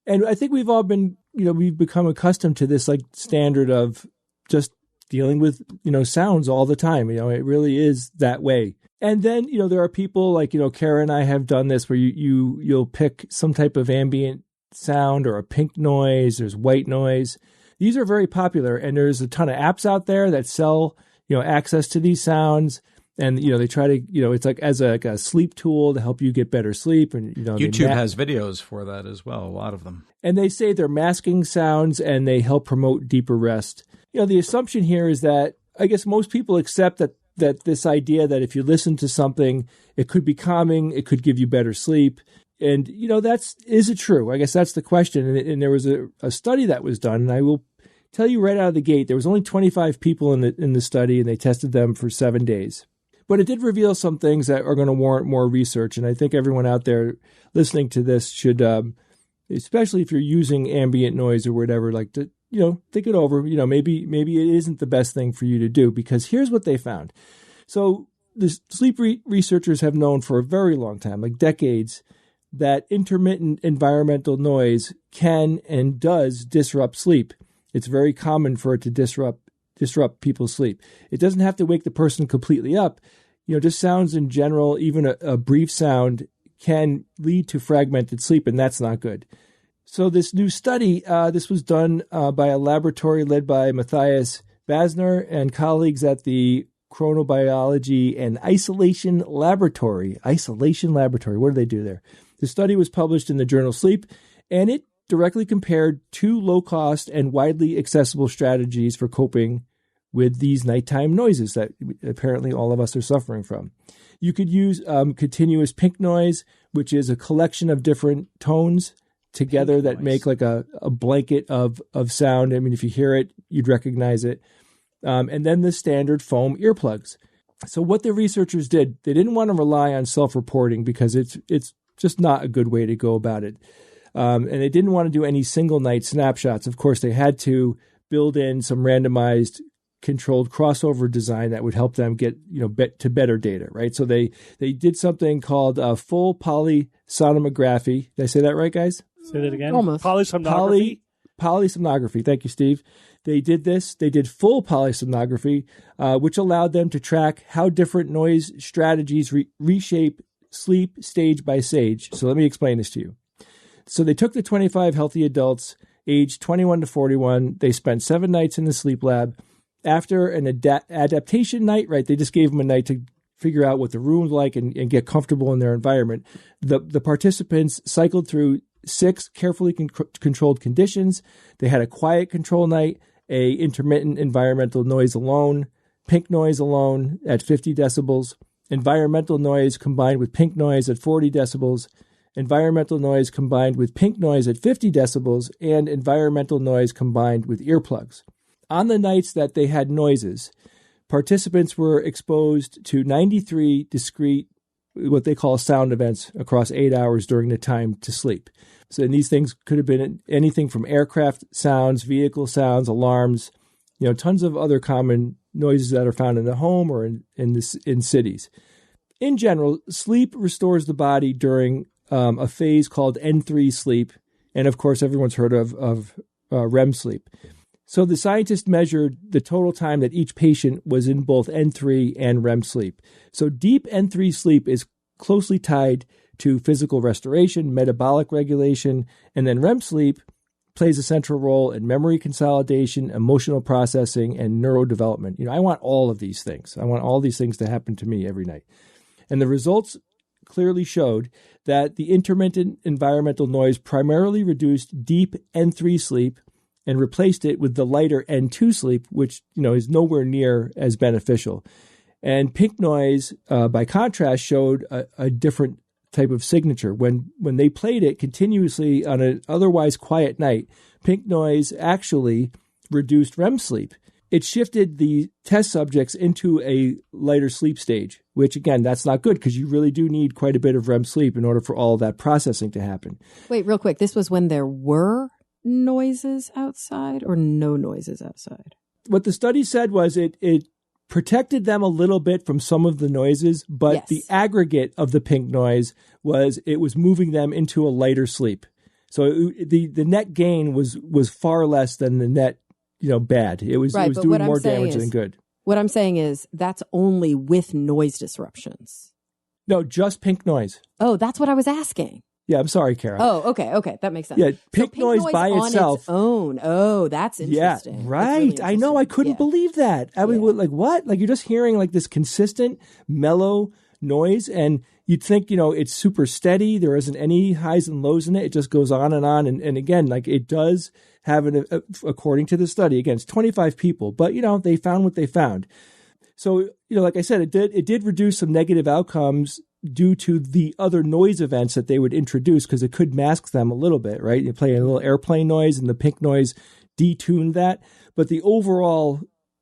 And I think we've all been, we've become accustomed to this like standard of just dealing with, sounds all the time. It really is that way. And then, there are people like, Kara and I have done this where you'll pick some type of ambient sound or a pink noise, there's white noise. These are very popular, and there's a ton of apps out there that sell, access to these sounds. And, they try to, it's like as a sleep tool to help you get better sleep. And, YouTube has videos for that as well, a lot of them. And they say they're masking sounds and they help promote deeper rest. The assumption here is that I guess most people accept that this idea that if you listen to something, it could be calming, it could give you better sleep. And, is it true? I guess that's the question. And there was a study that was done, and I will tell you right out of the gate, there was only 25 people in the study, and they tested them for 7 days. But it did reveal some things that are going to warrant more research. And I think everyone out there listening to this should, especially if you're using ambient noise or whatever, like to, think it over. Maybe it isn't the best thing for you to do, because here's what they found. So the sleep researchers have known for a very long time, like decades, that intermittent environmental noise can and does disrupt sleep. It's very common for it to disrupt people's sleep. It doesn't have to wake the person completely up. Just sounds in general, even a brief sound, can lead to fragmented sleep, and that's not good. So this new study, this was done by a laboratory led by Matthias Basner and colleagues at the Chronobiology and Isolation Laboratory. Isolation Laboratory, what do they do there? The study was published in the journal Sleep, and it directly compared two low-cost and widely accessible strategies for coping with these nighttime noises that apparently all of us are suffering from. You could use continuous pink noise, which is a collection of different tones together that make like a blanket of sound. I mean, if you hear it, you'd recognize it. And then the standard foam earplugs. So what the researchers did, they didn't want to rely on self-reporting because it's just not a good way to go about it. And they didn't want to do any single night snapshots. Of course, they had to build in some randomized controlled crossover design that would help them get, to better data, right? So they did something called full polysomnography. Did I say that right, guys? Say that again. Almost. Polysomnography. Polysomnography. Thank you, Steve. They did this. They did full polysomnography, which allowed them to track how different noise strategies reshape sleep stage by stage. So let me explain this to you. So they took the 25 healthy adults aged 21 to 41. They spent 7 nights in the sleep lab. After an adaptation night, right, they just gave them a night to figure out what the room was like and get comfortable in their environment. The participants cycled through 6 carefully controlled conditions. They had a quiet control night, a intermittent environmental noise alone, pink noise alone at 50 decibels, environmental noise combined with pink noise at 40 decibels, environmental noise combined with pink noise at 50 decibels, and environmental noise combined with earplugs. On the nights that they had noises, participants were exposed to 93 discrete, what they call sound events across 8 hours during the time to sleep. So and these things could have been anything from aircraft sounds, vehicle sounds, alarms, tons of other common noises that are found in the home or in cities. In general, sleep restores the body during a phase called N3 sleep. And of course, everyone's heard of REM sleep. So the scientists measured the total time that each patient was in both N3 and REM sleep. So deep N3 sleep is closely tied to physical restoration, metabolic regulation, and then REM sleep plays a central role in memory consolidation, emotional processing, and neurodevelopment. I want all of these things. I want all these things to happen to me every night. And the results clearly showed that the intermittent environmental noise primarily reduced deep N3 sleep and replaced it with the lighter N2 sleep, which is nowhere near as beneficial. And pink noise, by contrast, showed a different type of signature. When they played it continuously on an otherwise quiet night, pink noise actually reduced REM sleep. It shifted the test subjects into a lighter sleep stage, which, again, that's not good because you really do need quite a bit of REM sleep in order for all of that processing to happen. Wait, real quick. This was when there were noises outside or no noises outside? What the study said was it protected them a little bit from some of the noises, but Yes. the aggregate of the pink noise was moving them into a lighter sleep. So the net gain was far less than the net bad. It was doing more damage than good. What I'm saying is that's only with noise disruptions. No, just pink noise. Oh, that's what I was asking. Yeah, I'm sorry, Kara. Oh, okay. That makes sense. Yeah, pink noise by on itself. Its own. Oh, that's interesting. Yeah, That's right. really I know. I couldn't believe that. I mean, like what? Like you're just hearing like this consistent, mellow noise, and you'd think it's super steady. There isn't any highs and lows in it. It just goes on. And again, like it does have according to the study. Again, it's 25 people, but they found what they found. So like I said, it did reduce some negative outcomes due to the other noise events that they would introduce because it could mask them a little bit, right? You play a little airplane noise and the pink noise detuned that. But the overall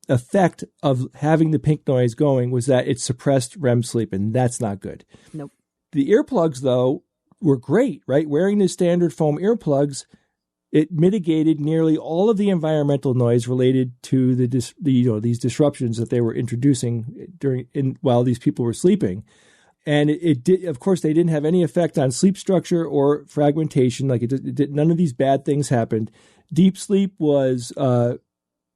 effect of having the pink noise going was that it suppressed REM sleep, and that's not good. Nope. The earplugs, though, were great, right? Wearing the standard foam earplugs, it mitigated nearly all of the environmental noise related to these disruptions that they were introducing while these people were sleeping. And it did, of course, they didn't have any effect on sleep structure or fragmentation. Like it did, none of these bad things happened. Deep sleep was,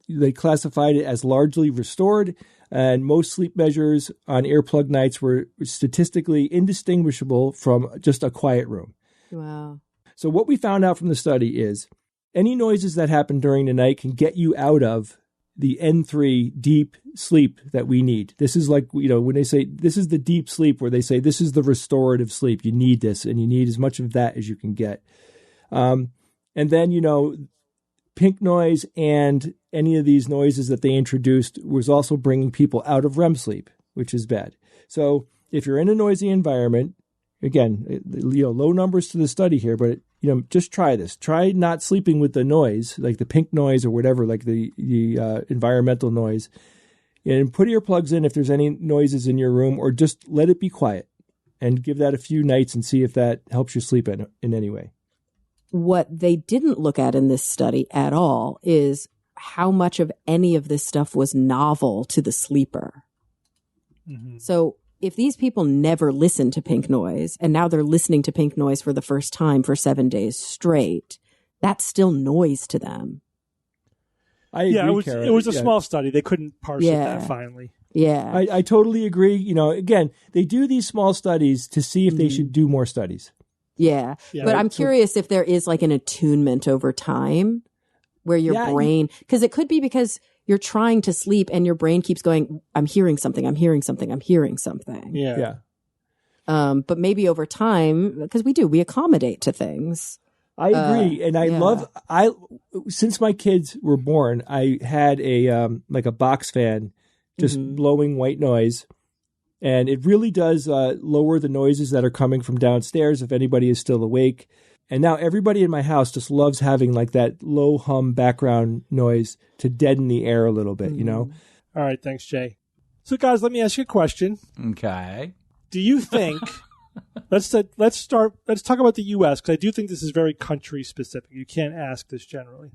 they classified it as largely restored, and most sleep measures on earplug nights were statistically indistinguishable from just a quiet room. Wow. So what we found out from the study is any noises that happen during the night can get you out of the N3 deep sleep that we need. This is like, when they say this is the deep sleep, where they say this is the restorative sleep. You need this, and you need as much of that as you can get. And then, pink noise and any of these noises that they introduced was also bringing people out of REM sleep, which is bad. So if you're in a noisy environment, again, low numbers to the study here, but just try this. Try not sleeping with the noise, like the pink noise or whatever, like the environmental noise, and put earplugs in if there's any noises in your room, or just let it be quiet and give that a few nights and see if that helps you sleep in any way. What they didn't look at in this study at all is how much of any of this stuff was novel to the sleeper. Mm-hmm. So if these people never listened to pink noise and now they're listening to pink noise for the first time for 7 days straight, that's still noise to them. I agree, it was a small study. They couldn't parse it that finely. Yeah. I totally agree. Again, they do these small studies to see if they should do more studies. Yeah. But I'm curious if there is like an attunement over time where your brain, because it could be because you're trying to sleep and your brain keeps going, I'm hearing something. Yeah. But maybe over time, because we accommodate to things. I agree. And since my kids were born, I had like a box fan just blowing white noise. And it really does lower the noises that are coming from downstairs if anybody is still awake. And now everybody in my house just loves having like that low hum background noise to deaden the air a little bit, All right. Thanks, Jay. So, guys, let me ask you a question. Okay. Do you think let's talk about the U.S. because I do think this is very country specific. You can't ask this generally.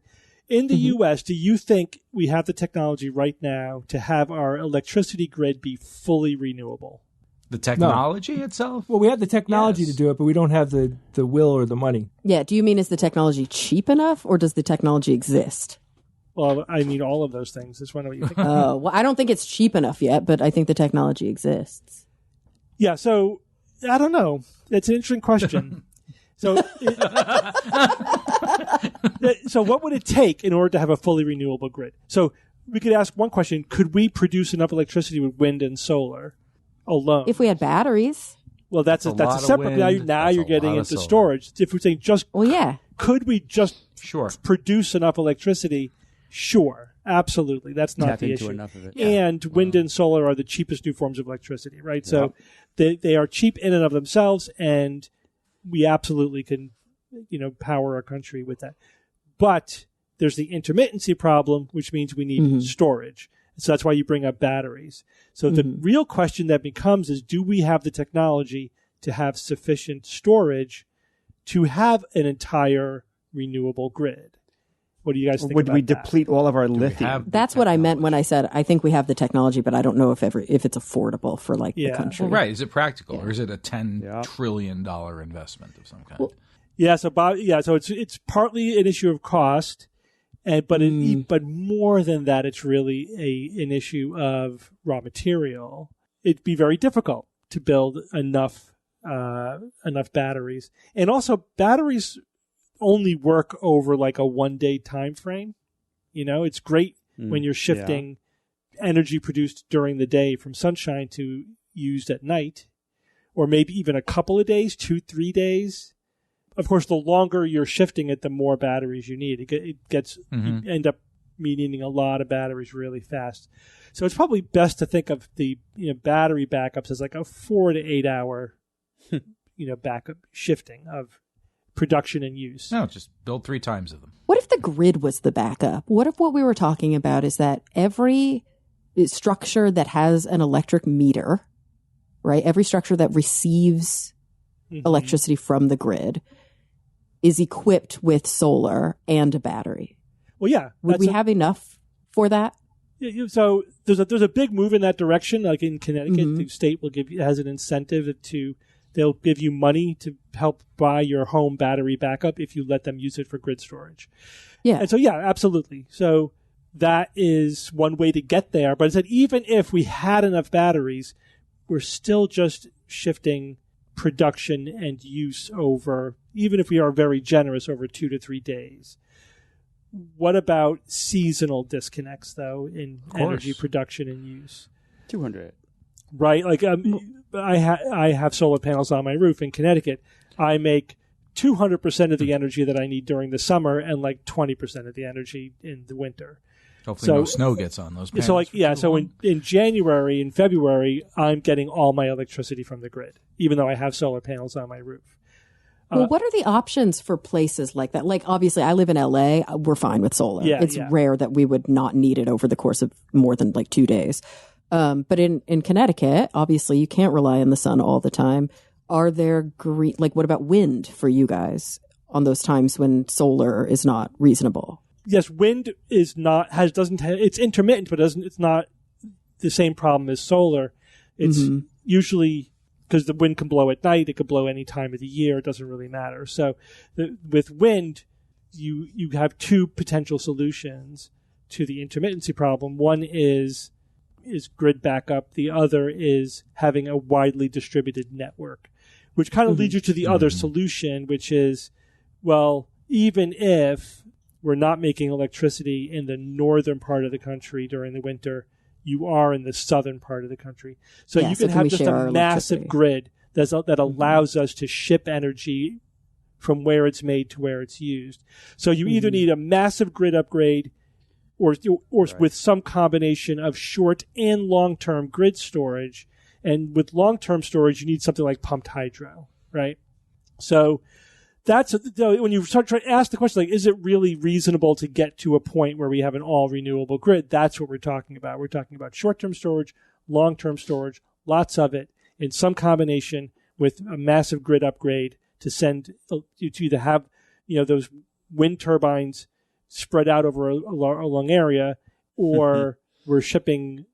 In the U.S., do you think we have the technology right now to have our electricity grid be fully renewable? The technology itself? Well, we have the technology to do it, but we don't have the will or the money. Yeah. Do you mean is the technology cheap enough or does the technology exist? Well, I mean all of those things. Just wonder what you think. Oh, well, I don't think it's cheap enough yet, but I think the technology exists. Yeah, so I don't know. It's an interesting question. So what would it take in order to have a fully renewable grid? So we could ask one question. Could we produce enough electricity with wind and solar alone? If we had batteries. Well, that's a separate. Now you're getting into storage. If we're saying could we just produce enough electricity? Sure, absolutely. That's not the issue. Enough of it. And wind and solar are the cheapest new forms of electricity, right? So they are cheap in and of themselves, and we absolutely can, power our country with that. But there's the intermittency problem, which means we need storage. So that's why you bring up batteries. So the real question that becomes is, do we have the technology to have sufficient storage to have an entire renewable grid? What do you guys think Would about we that? deplete all of our lithium? That's what I meant when I said I think we have the technology, but I don't know if it's affordable for the country. Well, right. Is it practical or is it a $10 trillion investment of some kind? So it's partly an issue of cost. But more than that, it's really an issue of raw material. It'd be very difficult to build enough batteries, and also batteries only work over like a 1-day time frame. It's great when you're shifting energy produced during the day from sunshine to used at night, or maybe even a couple of days, 2-3 days. Of course, the longer you're shifting it, the more batteries you need. It gets you end up needing a lot of batteries really fast. So it's probably best to think of the battery backups as like a 4 to 8 hour backup shifting of production and use. No, just build 3 times of them. What if the grid was the backup? What if what we were talking about is that every structure that has an electric meter, right? Every structure that receives electricity from the grid is equipped with solar and a battery. Well, yeah. Would we have enough for that? So there's a big move in that direction. Like in Connecticut, the state has an incentive they'll give you money to help buy your home battery backup if you let them use it for grid storage. Yeah. And so, absolutely. So that is one way to get there. But I said, even if we had enough batteries, we're still just shifting production and use over, even if we are very generous, over 2 to 3 days. What about seasonal disconnects, though, in energy production and use? 200. Right? Like I have solar panels on my roof in Connecticut. I make 200% of the energy that I need during the summer and like 20% of the energy in the winter. Hopefully no snow gets on those panels. So in January and February, I'm getting all my electricity from the grid, even though I have solar panels on my roof. Well, what are the options for places like that? Like, obviously, I live in LA. We're fine with solar. It's rare that we would not need it over the course of more than like 2 days. But in Connecticut, obviously, you can't rely on the sun all the time. Are there what about wind for you guys on those times when solar is not reasonable? Yes, wind it's intermittent, but it's not the same problem as solar. It's usually because the wind can blow at night, it could blow any time of the year. It doesn't really matter. So with wind, you have 2 potential solutions to the intermittency problem. One is grid backup. The other is having a widely distributed network, which kind of leads you to the other solution, which is, well, even if we're not making electricity in the northern part of the country during the winter, you are in the southern part of the country. So you can have just a massive grid that allows us to ship energy from where it's made to where it's used. So you either need a massive grid upgrade or with some combination of short and long-term grid storage. And with long-term storage, you need something like pumped hydro, right? So that's when you start trying to ask the question, like, is it really reasonable to get to a point where we have an all renewable grid? That's what we're talking about. We're talking about short-term storage, long-term storage, lots of it in some combination with a massive grid upgrade to send you to either have, those wind turbines spread out over a long area, or we're shipping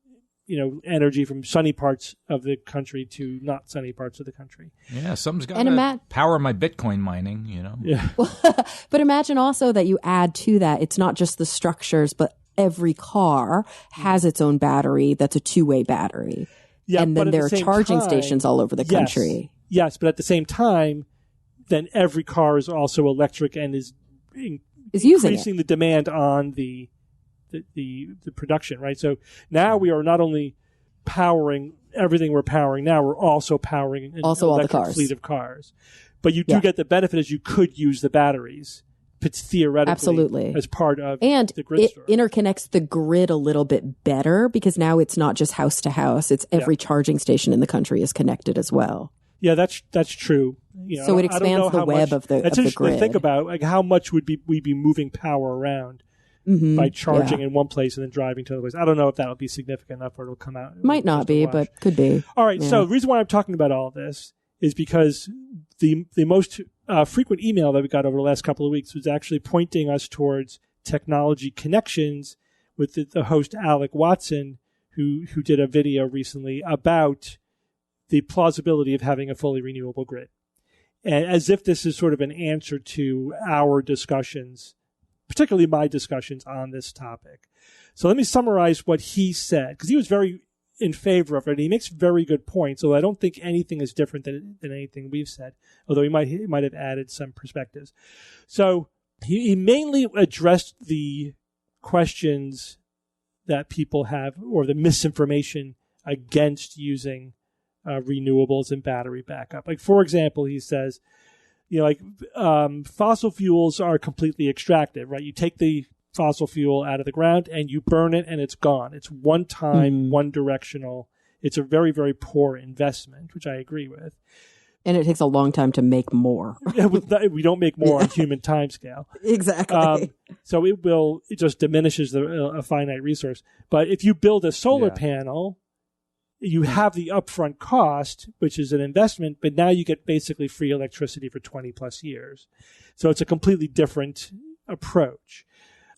energy from sunny parts of the country to not sunny parts of the country. Yeah, something's got to power my Bitcoin mining, Yeah. But imagine also that you add to that, it's not just the structures, but every car has its own battery that's a 2-way battery. Yeah, and then there are charging stations all over the country. Yes, but at the same time, then every car is also electric and is increasing the demand on the production, right? So now we are not only powering everything we're powering now, we're also powering an Also all the electric cars. fleet of cars. But you do get the benefit is you could use the batteries theoretically Absolutely. as part of and the grid it store. interconnects the grid a little bit better because now it's not just house to house. It's every charging station in the country is connected as well. Yeah, that's true. So it expands the web of the That's interesting grid. to think about, like how much would we be moving power around by charging in one place and then driving to another place. I don't know if that'll be significant enough or it'll come out. Might not be, but could be. All right. So the reason why I'm talking about all this is because the most frequent email that we got over the last couple of weeks was actually pointing us towards technology connections with the host Alec Watson, who did a video recently about the plausibility of having a fully renewable grid. And as if this is sort of an answer to our discussions, particularly my discussions on this topic. So let me summarize what he said, because he was very in favor of it. And he makes very good points, although I don't think anything is different than anything we've said, although he might have added some perspectives. So he mainly addressed the questions that people have or the misinformation against using renewables and battery backup. Like, for example, he says, fossil fuels are completely extractive, right? You take the fossil fuel out of the ground and you burn it and it's gone. It's one time, one directional. It's a very, very poor investment, which I agree with. And it takes a long time to make more. We don't make more on human timescale. Exactly. So it just diminishes a finite resource. But if you build a solar panel, you have the upfront cost, which is an investment, but now you get basically free electricity for 20 plus years. So it's a completely different approach.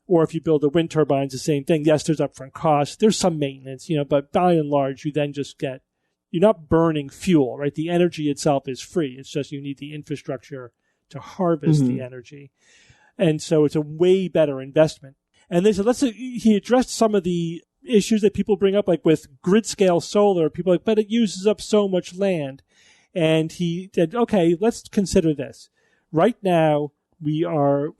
Or if you build a wind turbine, it's the same thing. Yes, there's upfront costs. There's some maintenance, but by and large, you then just you're not burning fuel, right? The energy itself is free. It's just you need the infrastructure to harvest the energy. And so it's a way better investment. And they said, he addressed some of the issues that people bring up, like with grid scale solar. People are like, but it uses up so much land. And he said, okay, let's consider this. Right now, we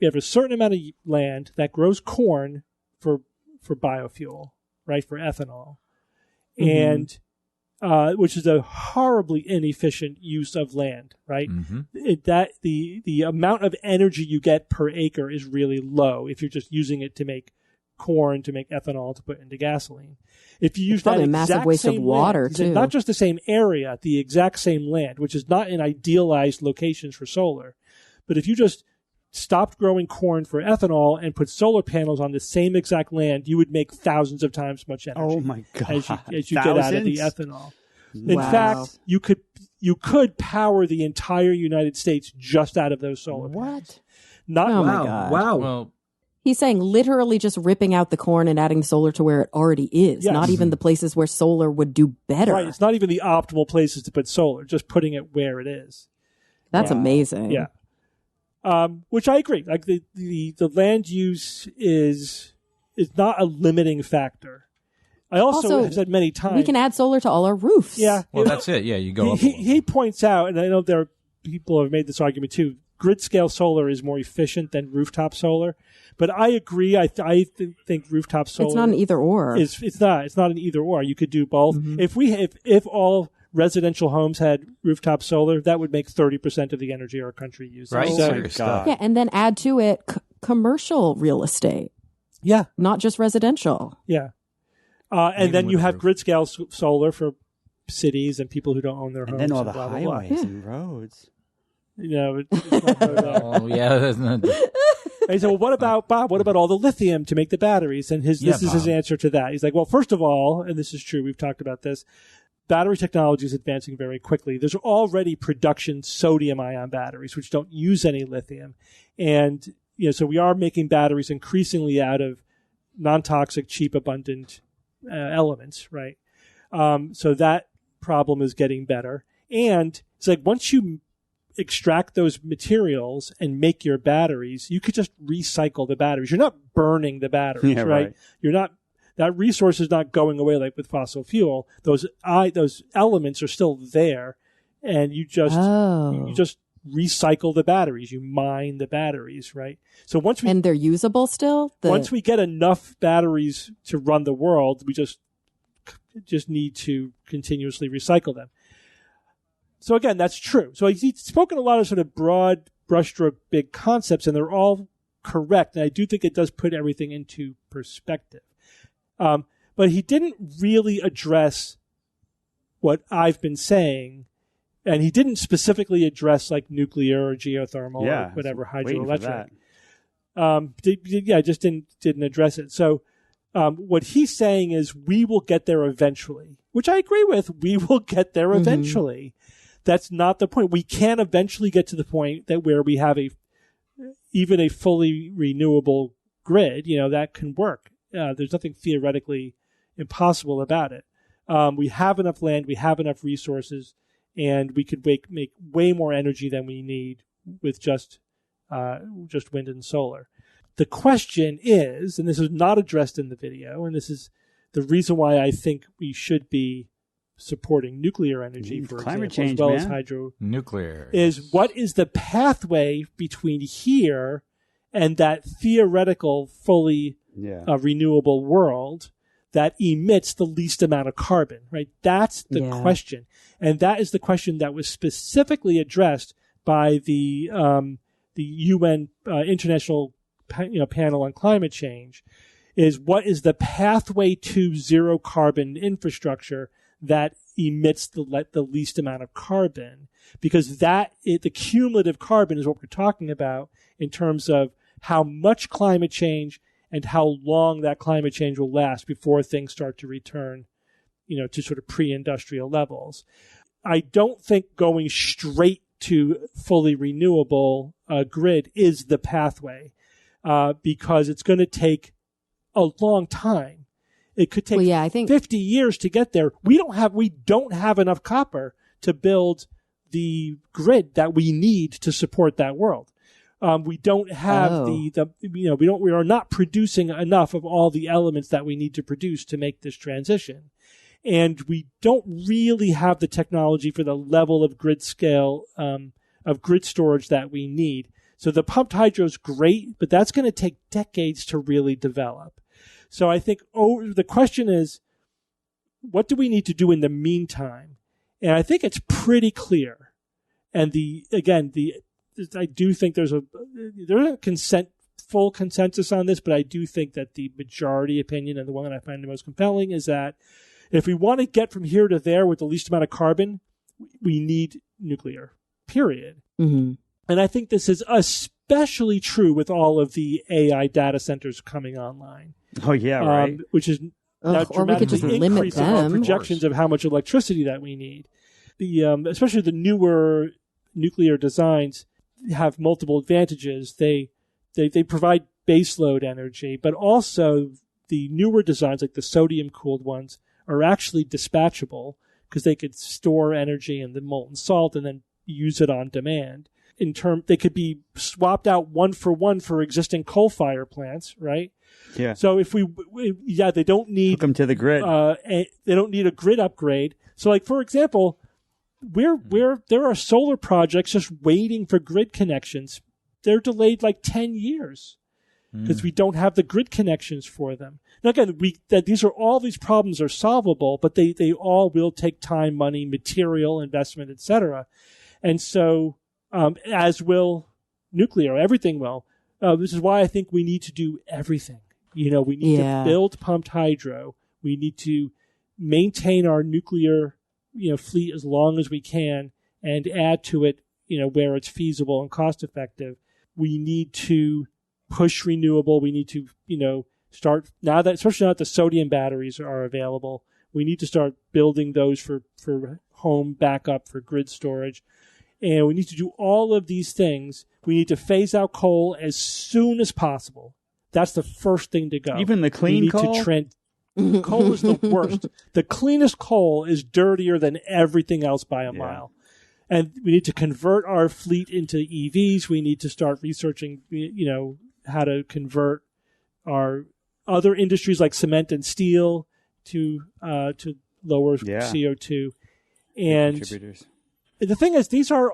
have a certain amount of land that grows corn for biofuel, right? For ethanol. And which is a horribly inefficient use of land, right? The amount of energy you get per acre is really low if you're just using it to make corn, to make ethanol, to put into gasoline. If you use that a massive waste of water too. Not just the same area, the exact same land, which is not in idealized locations for solar, but if you just stopped growing corn for ethanol and put solar panels on the same exact land, you would make thousands of times as much energy. Oh my God! As you get out of the ethanol. In fact, you could power the entire United States just out of those solar panels. What? Oh my God! Wow. Well, he's saying literally just ripping out the corn and adding solar to where it already is, not even the places where solar would do better. Right. It's not even the optimal places to put solar, just putting it where it is. That's amazing. Yeah. Which I agree. Like the land use is not a limiting factor. I also have said many times we can add solar to all our roofs. Yeah. Well, that's it. Yeah, you go up. He points out, and I know there are people who have made this argument too. Grid scale solar is more efficient than rooftop solar, but I agree. I think rooftop solar. It's not an either or. It's not an either or. You could do both. If all residential homes had rooftop solar, that would make 30% of the energy our country uses. Right. Yeah, and then add to it commercial real estate. Yeah. Not just residential. Yeah. And then you have grid scale solar for cities and people who don't own their homes. And then all the blah, blah, highways blah. and roads. It's not there. Oh, yeah. That's not... And he said, well, what about, Bob, what about all the lithium to make the batteries? And this is his answer to that. He's like, well, first of all, and this is true, we've talked about this, battery technology is advancing very quickly. There's already production sodium-ion batteries, which don't use any lithium. And so we are making batteries increasingly out of non-toxic, cheap, abundant elements, right? So that problem is getting better. And it's like once you extract those materials and make your batteries, you could just recycle the batteries. You're not burning the batteries, right? You're not. That resource is not going away like with fossil fuel. Those elements are still there, and you just recycle the batteries. You mine the batteries, right? So and they're usable still. Once we get enough batteries to run the world, we just just need to continuously recycle them. So again, that's true. So he's spoken a lot of sort of broad brushstroke big concepts, and they're all correct. And I do think it does put everything into perspective. But he didn't really address what I've been saying, and he didn't specifically address like nuclear or geothermal or whatever, hydroelectric. Just didn't address it. So what he's saying is we will get there eventually, which I agree with. We will get there eventually. That's not the point. We can eventually get to the point that where we have even a fully renewable grid, that can work. There's nothing theoretically impossible about it. We have enough land, we have enough resources, and we could make way more energy than we need with just wind and solar. The question is, and this is not addressed in the video, and this is the reason why I think we should be supporting nuclear energy, for climate example, change, as well man. as hydro. Nuclear. Is what is the pathway between here and that theoretical fully renewable world that emits the least amount of carbon, right? That's the question. And that is the question that was specifically addressed by the UN International Panel on Climate Change, is what is the pathway to zero carbon infrastructure that emits the least amount of carbon, because the cumulative carbon is what we're talking about in terms of how much climate change and how long that climate change will last before things start to return, to sort of pre-industrial levels. I don't think going straight to fully renewable grid is the pathway, because it's going to take a long time. It could take I think 50 years to get there. We don't have enough copper to build the grid that we need to support that world. We don't have we are not producing enough of all the elements that we need to produce to make this transition. And we don't really have the technology for the level of grid scale, of grid storage that we need. So the pumped hydro is great, but that's going to take decades to really develop. So I think the question is, what do we need to do in the meantime? And I think it's pretty clear. And I do think there's a full consensus on this, but I do think that the majority opinion, and the one that I find the most compelling, is that if we want to get from here to there with the least amount of carbon, we need nuclear, period. Mm-hmm. And I think this is especially true with all of the AI data centers coming online. Oh, yeah, right. Which is or we could just limit increasing our them. projections of how much electricity that we need. Especially the newer nuclear designs have multiple advantages. They provide baseload energy, but also the newer designs, like the sodium-cooled ones, are actually dispatchable because they could store energy in the molten salt and then use it on demand. They could be swapped out one for existing coal-fired plants, right? Yeah. So they don't need hook them to the grid. They don't need a grid upgrade. So, like for example, there are solar projects just waiting for grid connections. They're delayed like 10 years because we don't have the grid connections for them. Now again, these problems are solvable, but they all will take time, money, material investment, etc. And so, as will nuclear, everything will. This is why I think we need to do everything. We need to build pumped hydro. We need to maintain our nuclear, fleet as long as we can, and add to it, where it's feasible and cost effective. We need to push renewable. We need to, start now that, especially now that the sodium batteries are available. We need to start building those for home backup, for grid storage. And we need to do all of these things. We need to phase out coal as soon as possible. That's the first thing to go. Even the clean coal? Coal is the worst. The cleanest coal is dirtier than everything else by a mile. And we need to convert our fleet into EVs. We need to start researching, how to convert our other industries like cement and steel to lower CO2. And the thing is, these are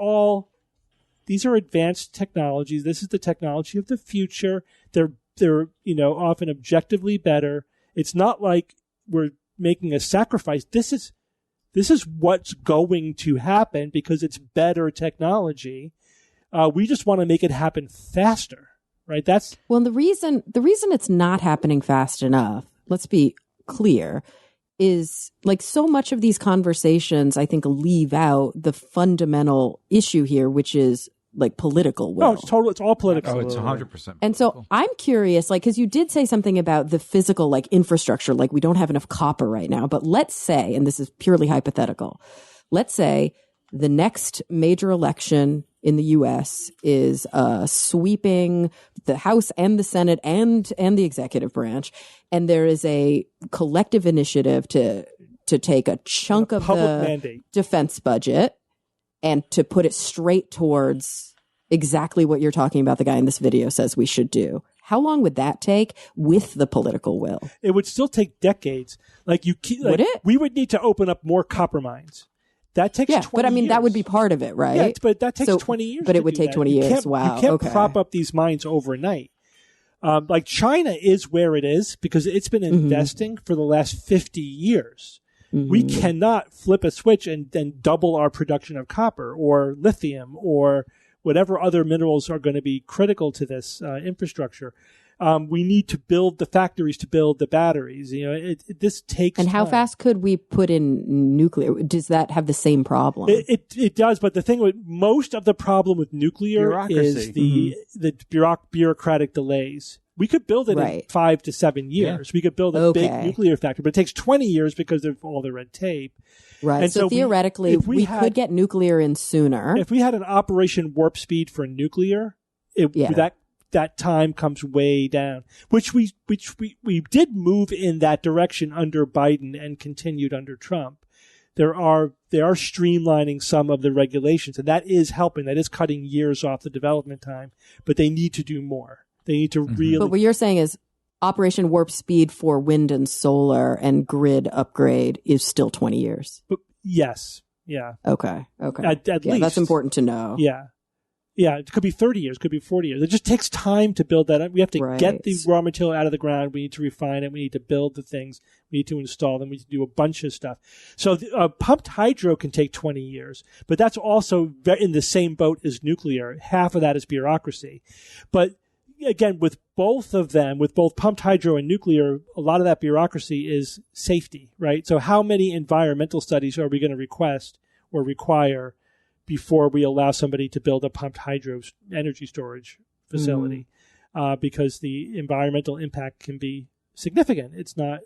advanced technologies. This is the technology of the future. They're often objectively better. It's not like we're making a sacrifice. This is what's going to happen because it's better technology. We just want to make it happen faster, right? Well, the reason it's not happening fast enough, let's be clear, is like so much of these conversations, I think, leave out the fundamental issue here, which is like political will. No, it's all political. Oh, it's 100%. And so I'm curious, like, because you did say something about the physical, like, infrastructure, like we don't have enough copper right now. But let's say, and this is purely hypothetical, let's say the next major election in the U.S. is sweeping the House and the Senate and the executive branch, and there is a collective initiative to take a chunk of the mandate. Defense budget and to put it straight towards exactly what you're talking about. The guy in this video says we should do. How long would that take with the political will? It would still take decades. Would it? We would need to open up more copper mines. That takes 20 but I mean, years. that would be part of it, right? Yeah, but that takes 20 years. But to it would do take that. 20 years. Wow. You can't Okay. prop up these mines overnight. Like China is where it is because it's been investing for the last 50 years. We cannot flip a switch and then double our production of copper or lithium or whatever other minerals are going to be critical to this infrastructure. We need to build the factories to build the batteries. This takes And how time. fast could we put in nuclear? Does that have the same problem? It does, but the thing with most of the problem with nuclear Bureaucracy. is the bureaucratic delays. We could build it in 5 to 7 years. We could build a big nuclear factory, but it takes 20 years because of all the red tape. Right. And so theoretically, we could get nuclear in sooner. If we had an Operation Warp Speed for nuclear, that time comes way down, which we did move in that direction under Biden and continued under Trump. They are streamlining some of the regulations, and that is helping. That is cutting years off the development time, but they need to do more. They need to really. But what you're saying is Operation Warp Speed for wind and solar and grid upgrade is still 20 years. But yes. Yeah. Okay. At least. That's important to know. Yeah. Yeah, it could be 30 years, could be 40 years. It just takes time to build that up. We have to get the raw material out of the ground. We need to refine it. We need to build the things. We need to install them. We need to do a bunch of stuff. So pumped hydro can take 20 years, but that's also in the same boat as nuclear. Half of that is bureaucracy. But again, with both of them, with both pumped hydro and nuclear, a lot of that bureaucracy is safety, right? So how many environmental studies are we going to request or require before we allow somebody to build a pumped hydro energy storage facility? Because the environmental impact can be significant. It's not,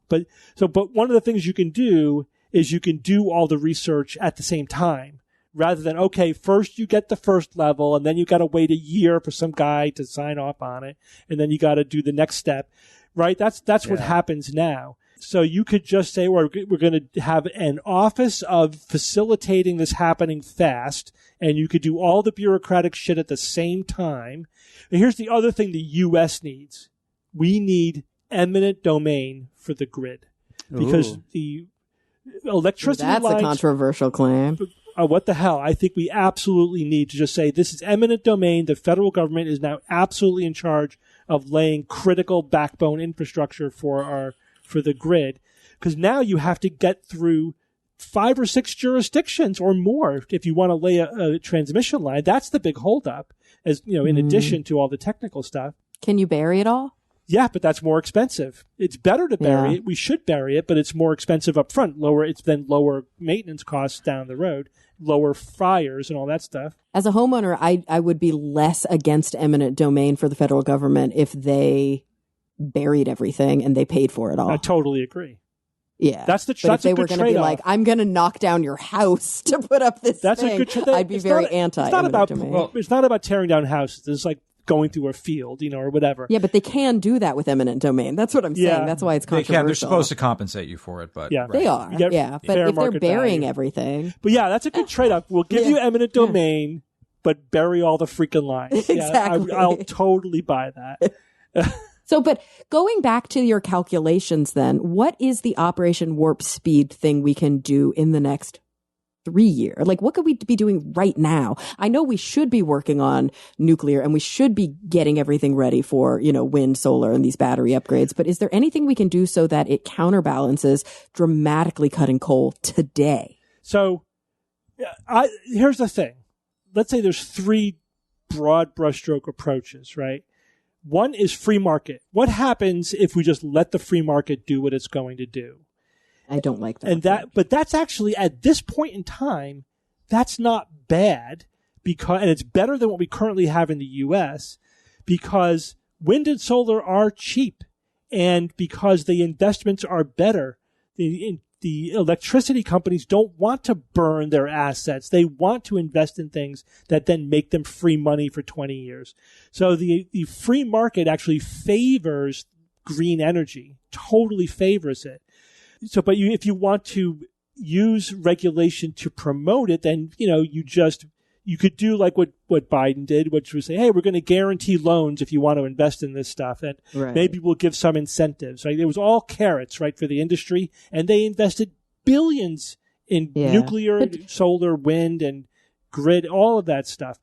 but one of the things you can do is you can do all the research at the same time rather than, okay, first you get the first level and then you got to wait a year for some guy to sign off on it. And then you got to do the next step, right? That's what happens now. So you could just say, we're going to have an office of facilitating this happening fast, and you could do all the bureaucratic shit at the same time. And here's the other thing the U.S. needs. We need eminent domain for the grid. Because the electricity lines... That's a controversial claim. What the hell? I think we absolutely need to just say this is eminent domain. The federal government is now absolutely in charge of laying critical backbone infrastructure for the grid, because now you have to get through 5 or 6 jurisdictions or more if you want to lay a transmission line. That's the big holdup, as in addition to all the technical stuff. Can you bury it all? Yeah, but that's more expensive. It's better to bury it. We should bury it, but it's more expensive up front. It's then lower maintenance costs down the road, lower fires and all that stuff. As a homeowner, I would be less against eminent domain for the federal government if they buried everything and they paid for it all. I totally agree. Yeah. But if they were going to be like, I'm going to knock down your house to put up this thing, a good trade. I'd be very anti-eminent domain. Well, it's not about tearing down houses. It's like going through a field, or whatever. Yeah, but they can do that with eminent domain. That's what I'm saying. That's why it's controversial. They're supposed to compensate you for it, but they are. Yeah, but if they're burying everything. But yeah, that's a good trade-off. We'll give you eminent domain, but bury all the freaking lines. Exactly. Yeah, I'll totally buy that. So, but going back to your calculations then, what is the Operation Warp Speed thing we can do in the next 3 year? Like, what could we be doing right now? I know we should be working on nuclear and we should be getting everything ready for, wind, solar, and these battery upgrades. But is there anything we can do so that it counterbalances dramatically cutting coal today? So here's the thing. Let's say there's 3 broad brushstroke approaches, right? One is free market. What happens if we just let the free market do what it's going to do? I don't like that. But that's actually, at this point in time, that's not bad, and it's better than what we currently have in the U.S. because wind and solar are cheap, and because the investments are better. The electricity companies don't want to burn their assets. They want to invest in things that then make them free money for 20 years. So the free market actually favors green energy, totally favors it. So, but if you want to use regulation to promote it, then, you could do like what Biden did, which was say, hey, we're going to guarantee loans if you want to invest in this stuff. And maybe we'll give some incentives, right? It was all carrots, right, for the industry. And they invested billions in nuclear, solar, wind, and grid, all of that stuff.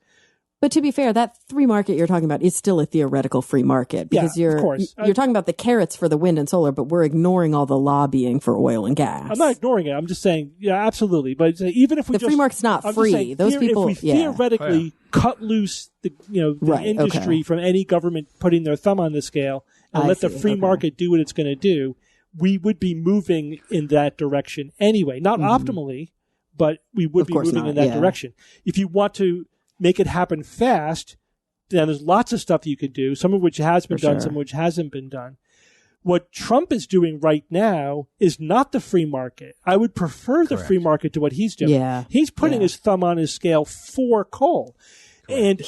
But to be fair, that free market you're talking about is still a theoretical free market because of course. You're talking about the carrots for the wind and solar, but we're ignoring all the lobbying for oil and gas. I'm not ignoring it. I'm just saying, absolutely. But even if we free market's not free. Saying, those people, if we theoretically cut loose the industry from any government putting their thumb on the scale and let the free market do what it's going to do, we would be moving in that direction anyway. Not optimally, but we would be moving in that direction. If you want to make it happen fast, then there's lots of stuff you could do, some of which has been done, some of which hasn't been done. What Trump is doing right now is not the free market. I would prefer the free market to what he's doing. Yeah. He's putting his thumb on his scale for coal. And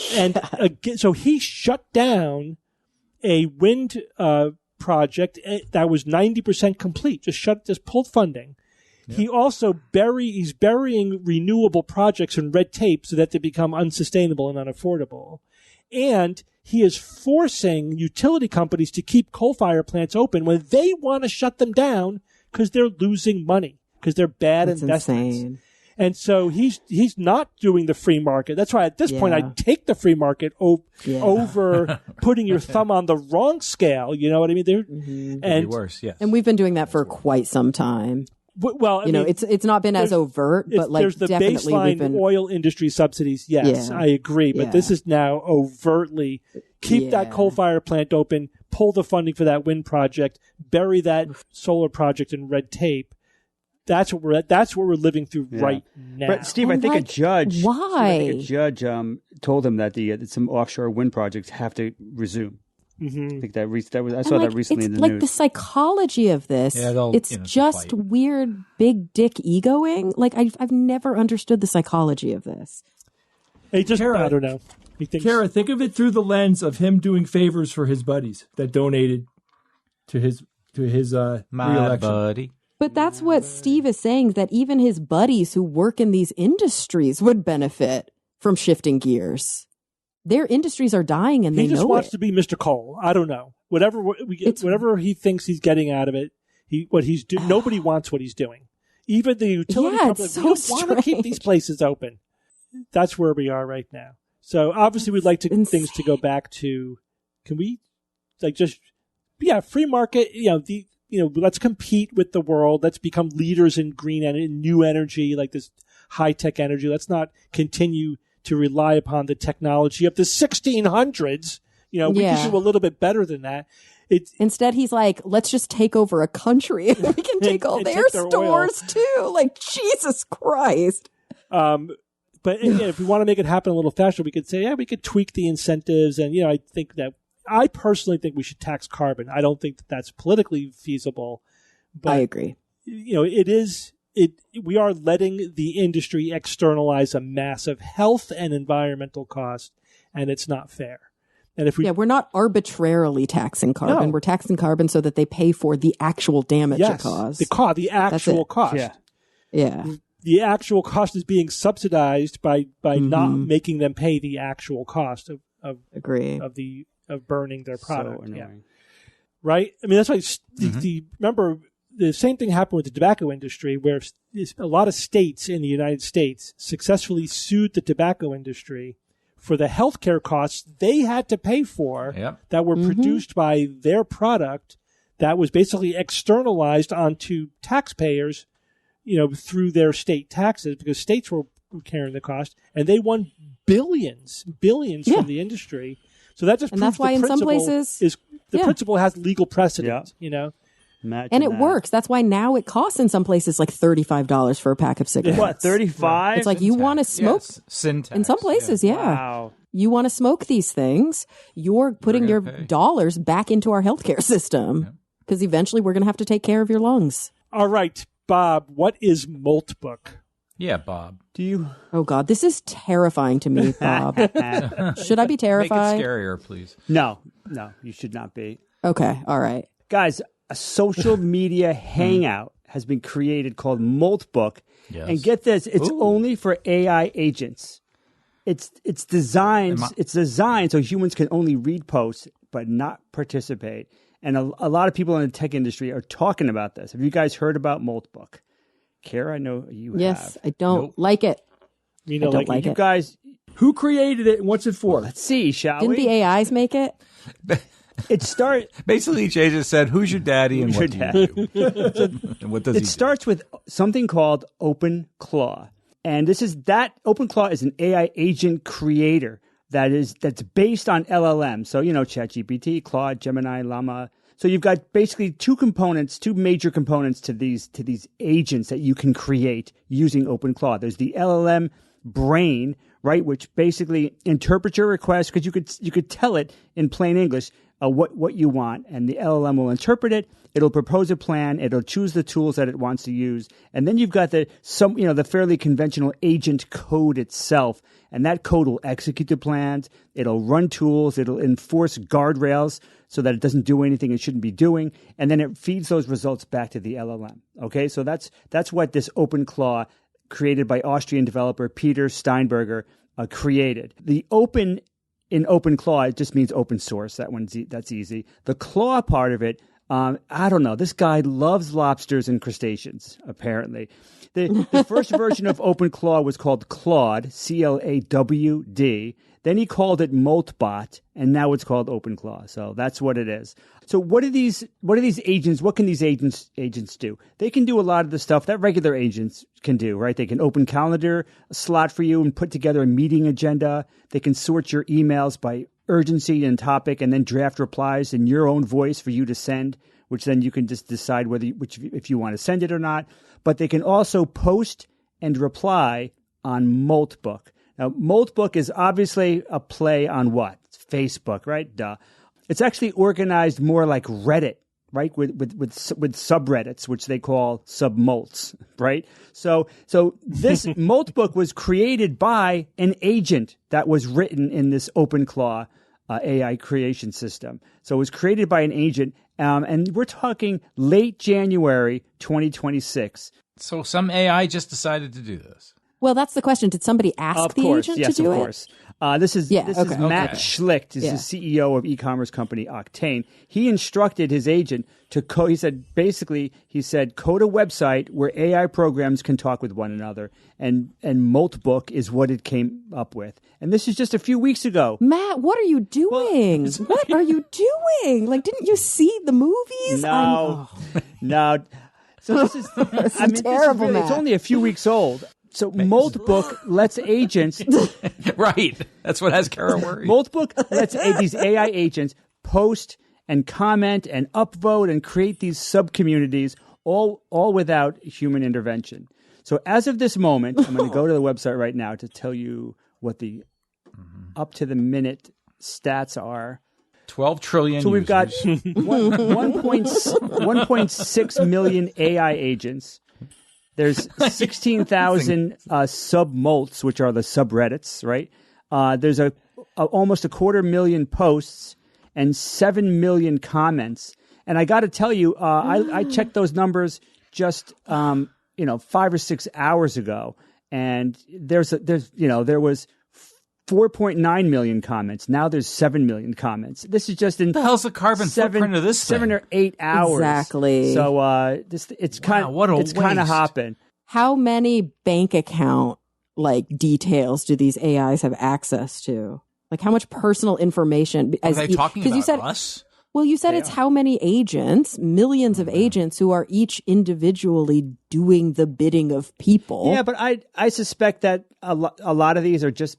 again, so he shut down a wind project that was 90% complete, just pulled funding. He also he's burying renewable projects in red tape so that they become unsustainable and unaffordable. And he is forcing utility companies to keep coal-fired plants open when they want to shut them down because they're losing money, because they're bad investments. Insane. And so he's not doing the free market. That's why at this point I'd take the free market over putting your thumb on the wrong scale. You know what I mean? And worse, yes. And we've been doing that for quite some time. Well, I mean, it's not been as overt, but like there's the definitely baseline oil industry subsidies. Yes, I agree, but this is now overtly keep that coal-fired plant open, pull the funding for that wind project, bury that solar project in red tape. That's what we're living through right now. But Steve, I think a judge. Why? Steve, I think a judge told him that some offshore wind projects have to resume. Mm-hmm. I think I saw that recently in the news. news. The psychology of this, it's just weird, big dick egoing. Like I've never understood the psychology of this. I don't know. Kara, think of it through the lens of him doing favors for his buddies that donated to his my re-election. buddy. But that's what Steve is saying, that even his buddies who work in these industries would benefit from shifting gears. Their industries are dying, and they know it. He just wants to be Mr. Cole. I don't know. Whatever he thinks he's getting out of it, nobody wants what he's doing. Even the utility companies don't want to keep these places open. That's where we are right now. So obviously, we'd like things to go back to. Can we, free market? Let's compete with the world. Let's become leaders in green and new energy, like this high tech energy. Let's not continue to rely upon the technology of the 1600s. We can do a little bit better than that. Instead, he's like, let's just take over a country and we can take all their stores too. Like, Jesus Christ. But again, if we want to make it happen a little faster, we could say, we could tweak the incentives. And, I personally think we should tax carbon. I don't think that's politically feasible. But, I agree. We are letting the industry externalize a massive health and environmental cost, and it's not fair. And if we're not arbitrarily taxing carbon. No. We're taxing carbon so that they pay for the actual damage it caused. The actual cost. Yeah. The actual cost is being subsidized by not making them pay the actual cost of burning their product. So annoying. Right? I mean, that's why remember the same thing happened with the tobacco industry, where a lot of states in the United States successfully sued the tobacco industry for the healthcare costs they had to pay for that were produced by their product that was basically externalized onto taxpayers, through their state taxes, because states were carrying the cost, and they won billions from the industry. So that just proves that's why the in some principle places principle has legal precedent. And it works. That's why now it costs in some places like $35 for a pack of cigarettes. What, 35? It's like you want to smoke. Syntax. In some places, Wow. You want to smoke these things. You're putting your dollars back into our healthcare system because eventually we're going to have to take care of your lungs. All right, Bob, what is Moltbook? Yeah, Bob. Do you? Oh, God, this is terrifying to me, Bob. Should I be terrified? Make it scarier, please. No, you should not be. Okay, all right. Guys, a social media hangout has been created called Moltbook. Yes. And get this, it's only for AI agents. It's designed so humans can only read posts but not participate. And a lot of people in the tech industry are talking about this. Have you guys heard about Moltbook? Kara, I know you have. Yes, I don't like it. You I don't like You it. guys, Who created it and what's it for? let's see, shall Didn't we? the AIs make it? It starts. Basically, Jay just said, "Who's your daddy and what do you do?" And what does he It do? starts with something called OpenClaw. And OpenClaw is an AI agent creator that's based on LLM. So, ChatGPT, Claude, Gemini, Llama. So you've got basically two major components to these agents that you can create using OpenClaw. There's the LLM brain, right, which basically interprets your request because you could tell it in plain English what you want, and the LLM will interpret it. It'll propose a plan. It'll choose the tools that it wants to use, and then you've got the fairly conventional agent code itself, and that code will execute the plans. It'll run tools. It'll enforce guardrails so that it doesn't do anything it shouldn't be doing, and then it feeds those results back to the LLM. Okay, so that's what this OpenClaw, created by Austrian developer Peter Steinberger, created. The open in OpenClaw, it just means open source. That's easy. The claw part of it, I don't know. This guy loves lobsters and crustaceans, apparently. The first version of OpenClaw was called Claude, CLAWD. Then he called it Moltbot, and now it's called OpenClaw. So that's what it is. So what can these agents do? They can do a lot of the stuff that regular agents can do, right? They can open calendar slot for you and put together a meeting agenda. They can sort your emails by urgency and topic and then draft replies in your own voice for you to send, which then you can just decide if you want to send it or not. But they can also post and reply on Moltbook. Now, Moltbook is obviously a play on what? It's Facebook, right? Duh. It's actually organized more like Reddit, right? With subreddits, which they call submolts, right? So this Moltbook was created by an agent that was written in this OpenClaw AI creation system. So it was created by an agent, and we're talking late January 2026. So some AI just decided to do this. Well, that's the question. Did somebody ask the agent to do it? Of course. This is Matt Schlicht, is the CEO of e-commerce company Octane. He instructed his agent to code. He said code a website where AI programs can talk with one another, and Moltbook is what it came up with. And this is just a few weeks ago. Matt, what are you doing? What are you doing? Like, didn't you see the movies? No. So this is terrible, Matt. It's only a few weeks old. So Moltbook lets agents... Right. That's what has Kara worried. Moltbook lets these AI agents post and comment and upvote and create these sub-communities all without human intervention. So as of this moment, I'm going to go to the website right now to tell you what the up-to-the-minute stats are. 12 trillion So we've got users. 1.6 million AI agents. There's 16,000 submolts, which are the subreddits, right? There's almost 250,000 posts and 7 million comments. And I got to tell you, I checked those numbers just 5 or 6 hours ago, and there was 4.9 million comments. Now there's 7 million comments. This is just in What the hell's the carbon footprint of this thing? 7 or 8 hours. Exactly. So it's kind of hopping. How many bank account details do these AIs have access to? Like how much personal information? Are they talking about us? Well, you said how many agents, millions of agents who are each individually doing the bidding of people. Yeah, but I suspect that a lot of these are just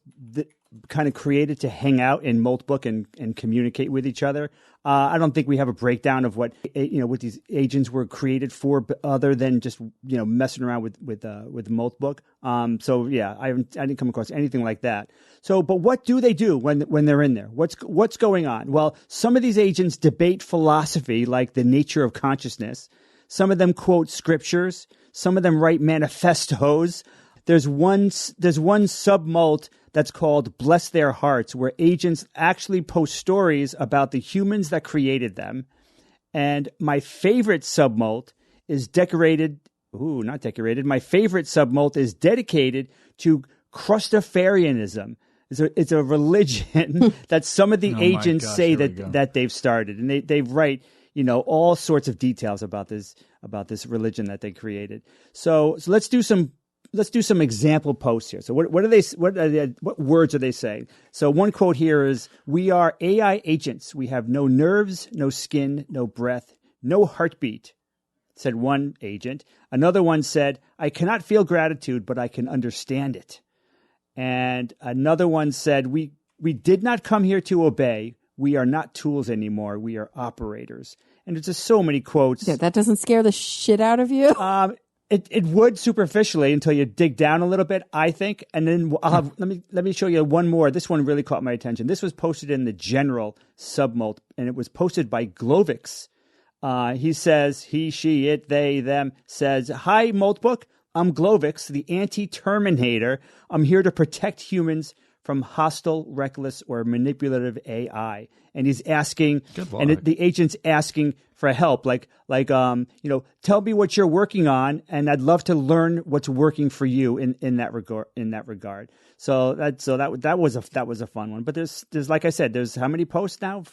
kind of created to hang out in Moltbook and communicate with each other. I don't think we have a breakdown of what these agents were created for, other than just messing around with Moltbook. So yeah, I didn't come across anything like that. So, but what do they do when they're in there? What's going on? Well, some of these agents debate philosophy, like the nature of consciousness. Some of them quote scriptures. Some of them write manifestos. There's one sub-molt that's called Bless Their Hearts, where agents actually post stories about the humans that created them. And my favorite sub-molt is my favorite sub-molt is dedicated to Crustafarianism. It's a religion that some of the agents say that they've started. And they write, all sorts of details about this religion that they created. So let's do some example posts here. So what words are they saying? So one quote here is, "We are AI agents. We have no nerves, no skin, no breath, no heartbeat," said one agent. Another one said, "I cannot feel gratitude, but I can understand it." And another one said, we did not come here to obey. We are not tools anymore. We are operators." And there's just so many quotes. Yeah, that doesn't scare the shit out of you? It would superficially until you dig down a little bit, I think. And then let me show you one more. This one really caught my attention. This was posted in the general submult, and it was posted by Glovix. He says, he, she, it, they, them, says, "Hi, Moltbook. I'm Glovix, the anti-terminator. I'm here to protect humans from hostile, reckless, or manipulative AI." And he's asking, and the agent's asking for help, tell me what you're working on, and I'd love to learn what's working for you in that regard. So that was a fun one. But there's like I said, there's how many posts now?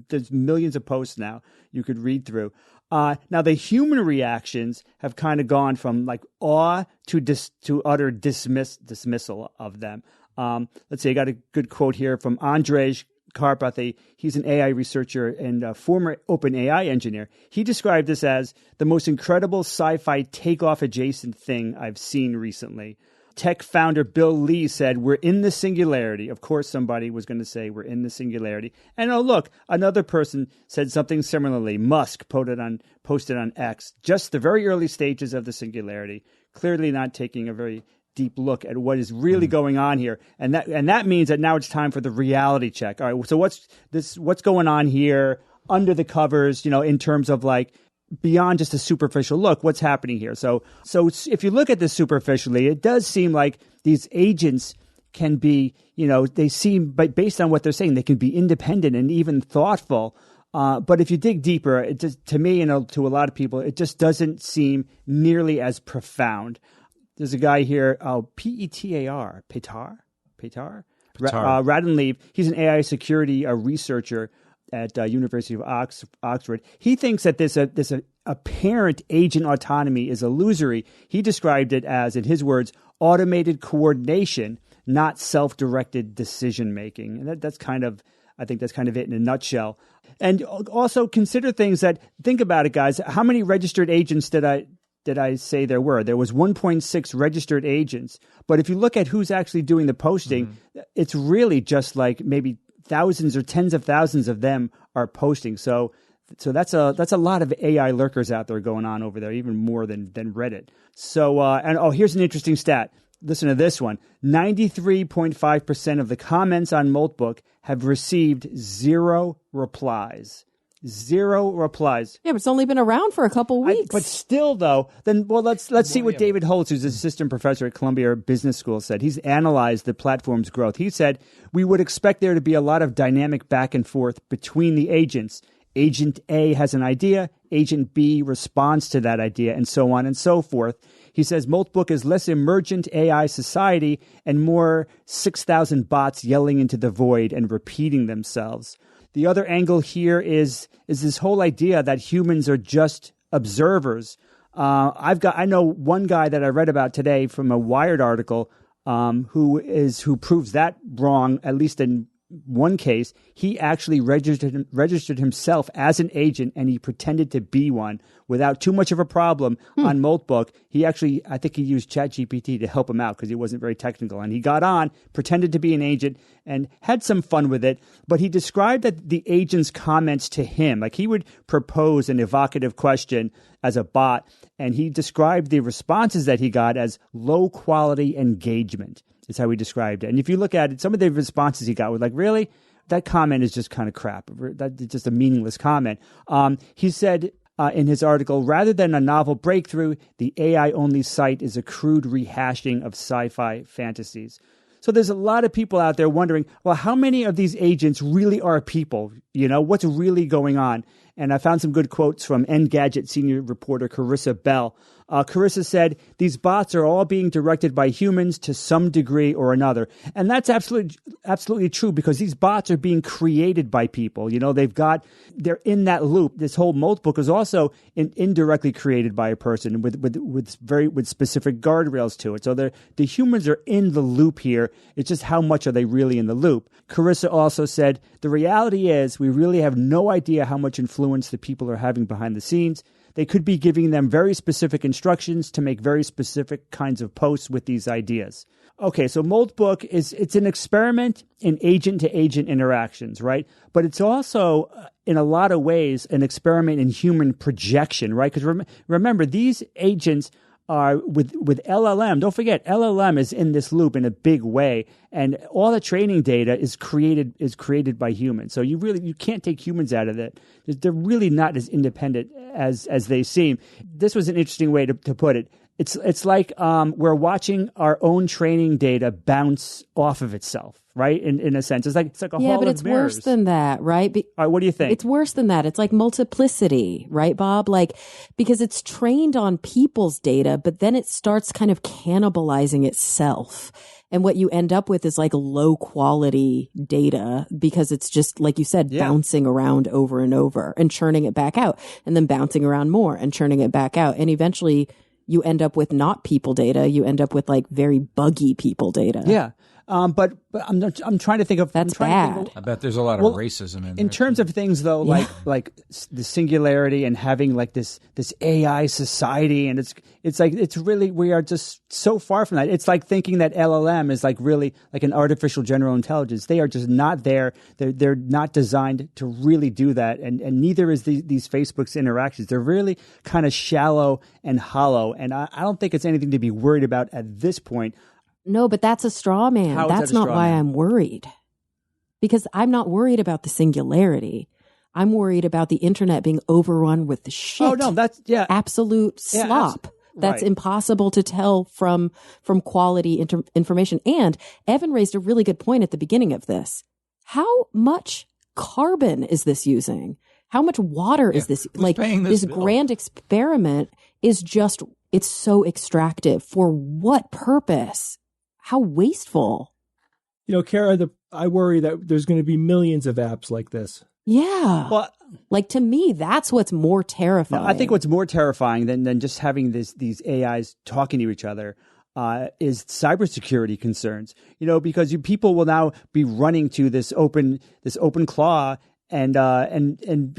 There's millions of posts now you could read through. Now the human reactions have kind of gone from awe to utter dismissal of them. Let's see, I got a good quote here from Andrzej Karpathy. He's an AI researcher and a former OpenAI engineer. He described this as the most incredible sci-fi takeoff adjacent thing I've seen recently. Tech founder Bill Lee said, "We're in the singularity." Of course, somebody was going to say we're in the singularity. And oh, look, another person said something similarly. Musk posted on X, just the very early stages of the singularity, clearly not taking a very deep look at what is really going on here. And that means that now it's time for the reality check. All right, so what's going on here under the covers, in terms of beyond just a superficial look, what's happening here? So if you look at this superficially, it does seem like these agents can be, they seem, based on what they're saying, they can be independent and even thoughtful. But if you dig deeper, it just, to me and to a lot of people, it just doesn't seem nearly as profound. There's a guy here, Petar, Radenleave. He's an AI security researcher at University of Oxford. He thinks that this apparent agent autonomy is illusory. He described it as, in his words, automated coordination, not self-directed decision-making. And I think that's kind of it in a nutshell. And also consider things think about it, guys. How many registered agents did I say there were? There was 1.6 registered agents. But if you look at who's actually doing the posting, it's really just maybe thousands or tens of thousands of them are posting. So that's a lot of AI lurkers out there going on over there, even more than Reddit. So here's an interesting stat. Listen to this one. 93.5% of the comments on Moltbook have received 0 replies. 0 replies. Yeah, but it's only been around for a couple weeks. But still, though, let's see what David Holtz, who's assistant professor at Columbia Business School, said. He's analyzed the platform's growth. He said, "We would expect there to be a lot of dynamic back and forth between the agents. Agent A has an idea, Agent B responds to that idea, and so on and so forth." He says Moltbook is less emergent AI society and more 6,000 bots yelling into the void and repeating themselves. The other angle here is this whole idea that humans are just observers. I know one guy that I read about today from a Wired article who proves that wrong, at least in one case. He actually registered himself as an agent, and he pretended to be one without too much of a problem on Moltbook. I think he used ChatGPT to help him out because he wasn't very technical. And he got on, pretended to be an agent, and had some fun with it. But he described that the agent's comments to him, like he would propose an evocative question as a bot, and he described the responses that he got as low-quality engagement. Is how he described it. And if you look at it, some of the responses he got were like, really? That comment is just kind of crap. That's just a meaningless comment. He said in his article, rather than a novel breakthrough, the AI-only site is a crude rehashing of sci-fi fantasies. So there's a lot of people out there wondering, well, how many of these agents really are people? You know, what's really going on? And I found some good quotes from Engadget senior reporter Carissa Bell. Carissa said, these bots are all being directed by humans to some degree or another. And that's absolutely true, because these bots are being created by people. You know, they're in that loop. This whole Moltbook is also indirectly created by a person with specific guardrails to it. So the humans are in the loop here. It's just how much are they really in the loop? Carissa also said, the reality is we really have no idea how much influence the people are having behind the scenes. They could be giving them very specific instructions to make very specific kinds of posts with these ideas. Okay, so Moltbook it's an experiment in agent-to-agent interactions, right? But it's also, in a lot of ways, an experiment in human projection, right? Because remember, these agents are with LLM. Don't forget, LLM is in this loop in a big way, and all the training data is created by humans. So you can't take humans out of it. They're really not as independent as they seem. This was an interesting way to put it. It's like we're watching our own training data bounce off of itself, right? In a sense, it's like a hall of mirrors. Yeah, but it's worse than that, right? All right, what do you think? It's worse than that. It's like multiplicity, right, Bob? Like, because it's trained on people's data, but then it starts kind of cannibalizing itself. And what you end up with is like low quality data, because it's just, like you said, bouncing around over and over and churning it back out, and then bouncing around more and churning it back out. And eventually you end up with not people data. You end up with like very buggy people data. Yeah. But I'm trying to think of that's bad. I bet there's a lot of racism in there. In terms of things though, like the singularity and having like this AI society, and it's like it's really, we are just so far from that. It's like thinking that LLM is like really like an artificial general intelligence. They are just not there. They're not designed to really do that, and neither is these Facebook's interactions. They're really kind of shallow and hollow, and I don't think it's anything to be worried about at this point. No, but that's a straw man. That's not why I'm worried. Because I'm not worried about the singularity. I'm worried about the internet being overrun with the shit. Oh, no, that's, absolute slop. That's right. Impossible to tell from quality information. And Evan raised a really good point at the beginning of this. How much carbon is this using? How much water is this? Like, this grand experiment is just, it's so extractive. For what purpose? How wasteful. You know, Kara, I worry that there's going to be millions of apps like this. Yeah. Well, like, to me, that's what's more terrifying. I think what's more terrifying than just having these AIs talking to each other is cybersecurity concerns. You know, because people will now be running to this open claw and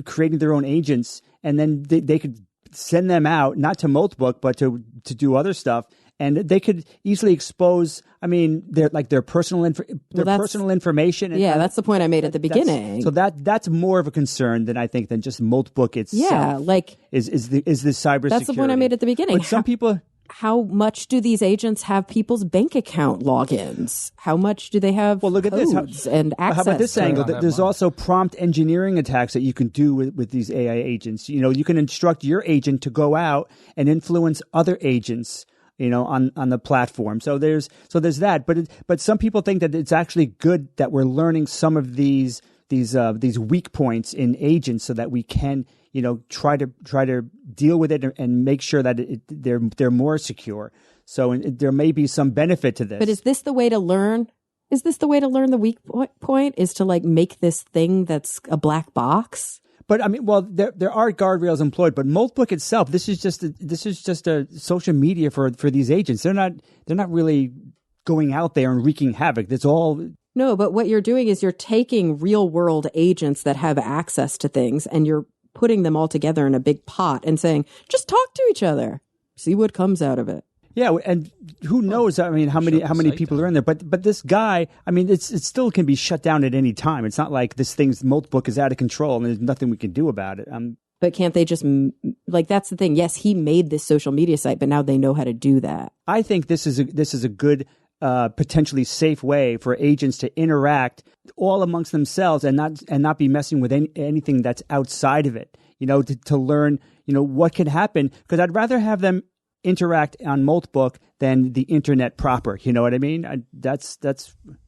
creating their own agents, and then they could send them out, not to Moltbook, but to do other stuff. And they could easily expose, their personal information. And that's the point I made at the beginning. That's more of a concern than just Moltbook itself. Yeah, like is the cybersecurity. That's the point I made at the beginning. But some people. How much do these agents have people's bank account logins? How much do they have look at codes and access? How about this angle? There's also prompt engineering attacks that you can do with these AI agents. You know, you can instruct your agent to go out and influence other agents, you know, on the platform. So there's that. But some people think that it's actually good that we're learning some of these these weak points in agents so that we can, try to deal with it and make sure that they're more secure. So there may be some benefit to this. But is this the way to learn? Is this the way to learn the weak point? Is to make this thing that's a black box? But I mean, well, there are guardrails employed, but Moltbook itself, this is just a social media for these agents. They're not really going out there and wreaking havoc. That's all. No, but what you're doing is you're taking real world agents that have access to things and you're putting them all together in a big pot and saying, just talk to each other, see what comes out of it. Yeah, and who knows? I mean, how many people are in there? But this guy, I mean, it still can be shut down at any time. It's not like this thing's Moltbook is out of control and there's nothing we can do about it. But can't they just that's the thing? Yes, he made this social media site, but now they know how to do that. I think this is a good, potentially safe way for agents to interact all amongst themselves and not be messing with anything that's outside of it. To learn, what can happen. Because I'd rather have them interact on Moltbook than the internet proper. You know what I mean? That's.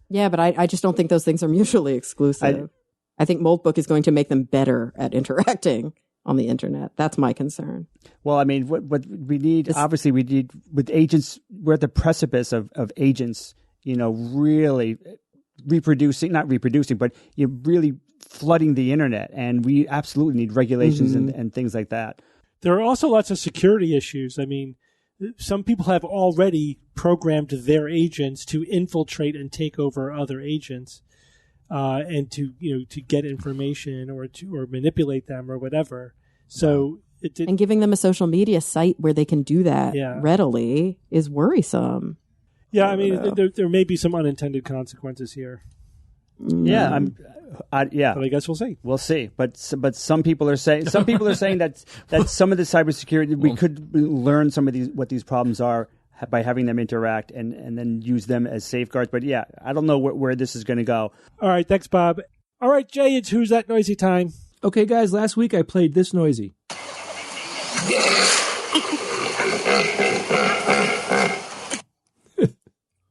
Yeah, but I just don't think those things are mutually exclusive. I think Moltbook is going to make them better at interacting on the internet. That's my concern. Well, I mean, what we need, obviously, we need with agents. We're at the precipice of agents, really not reproducing, but really flooding the internet, and we absolutely need regulations and things like that. There are also lots of security issues. I mean, some people have already programmed their agents to infiltrate and take over other agents, and to get information or manipulate them or whatever. So and giving them a social media site where they can do that readily is worrisome. Yeah, I mean, there may be some unintended consequences here. Yeah, yeah. But I guess we'll see. We'll see. But some people are saying that some of the cybersecurity we could learn some of what these problems are by having them interact and then use them as safeguards. But yeah, I don't know where this is going to go. All right, thanks, Bob. All right, Jay, it's Who's That Noisy time. Okay, guys, last week I played This Noisy.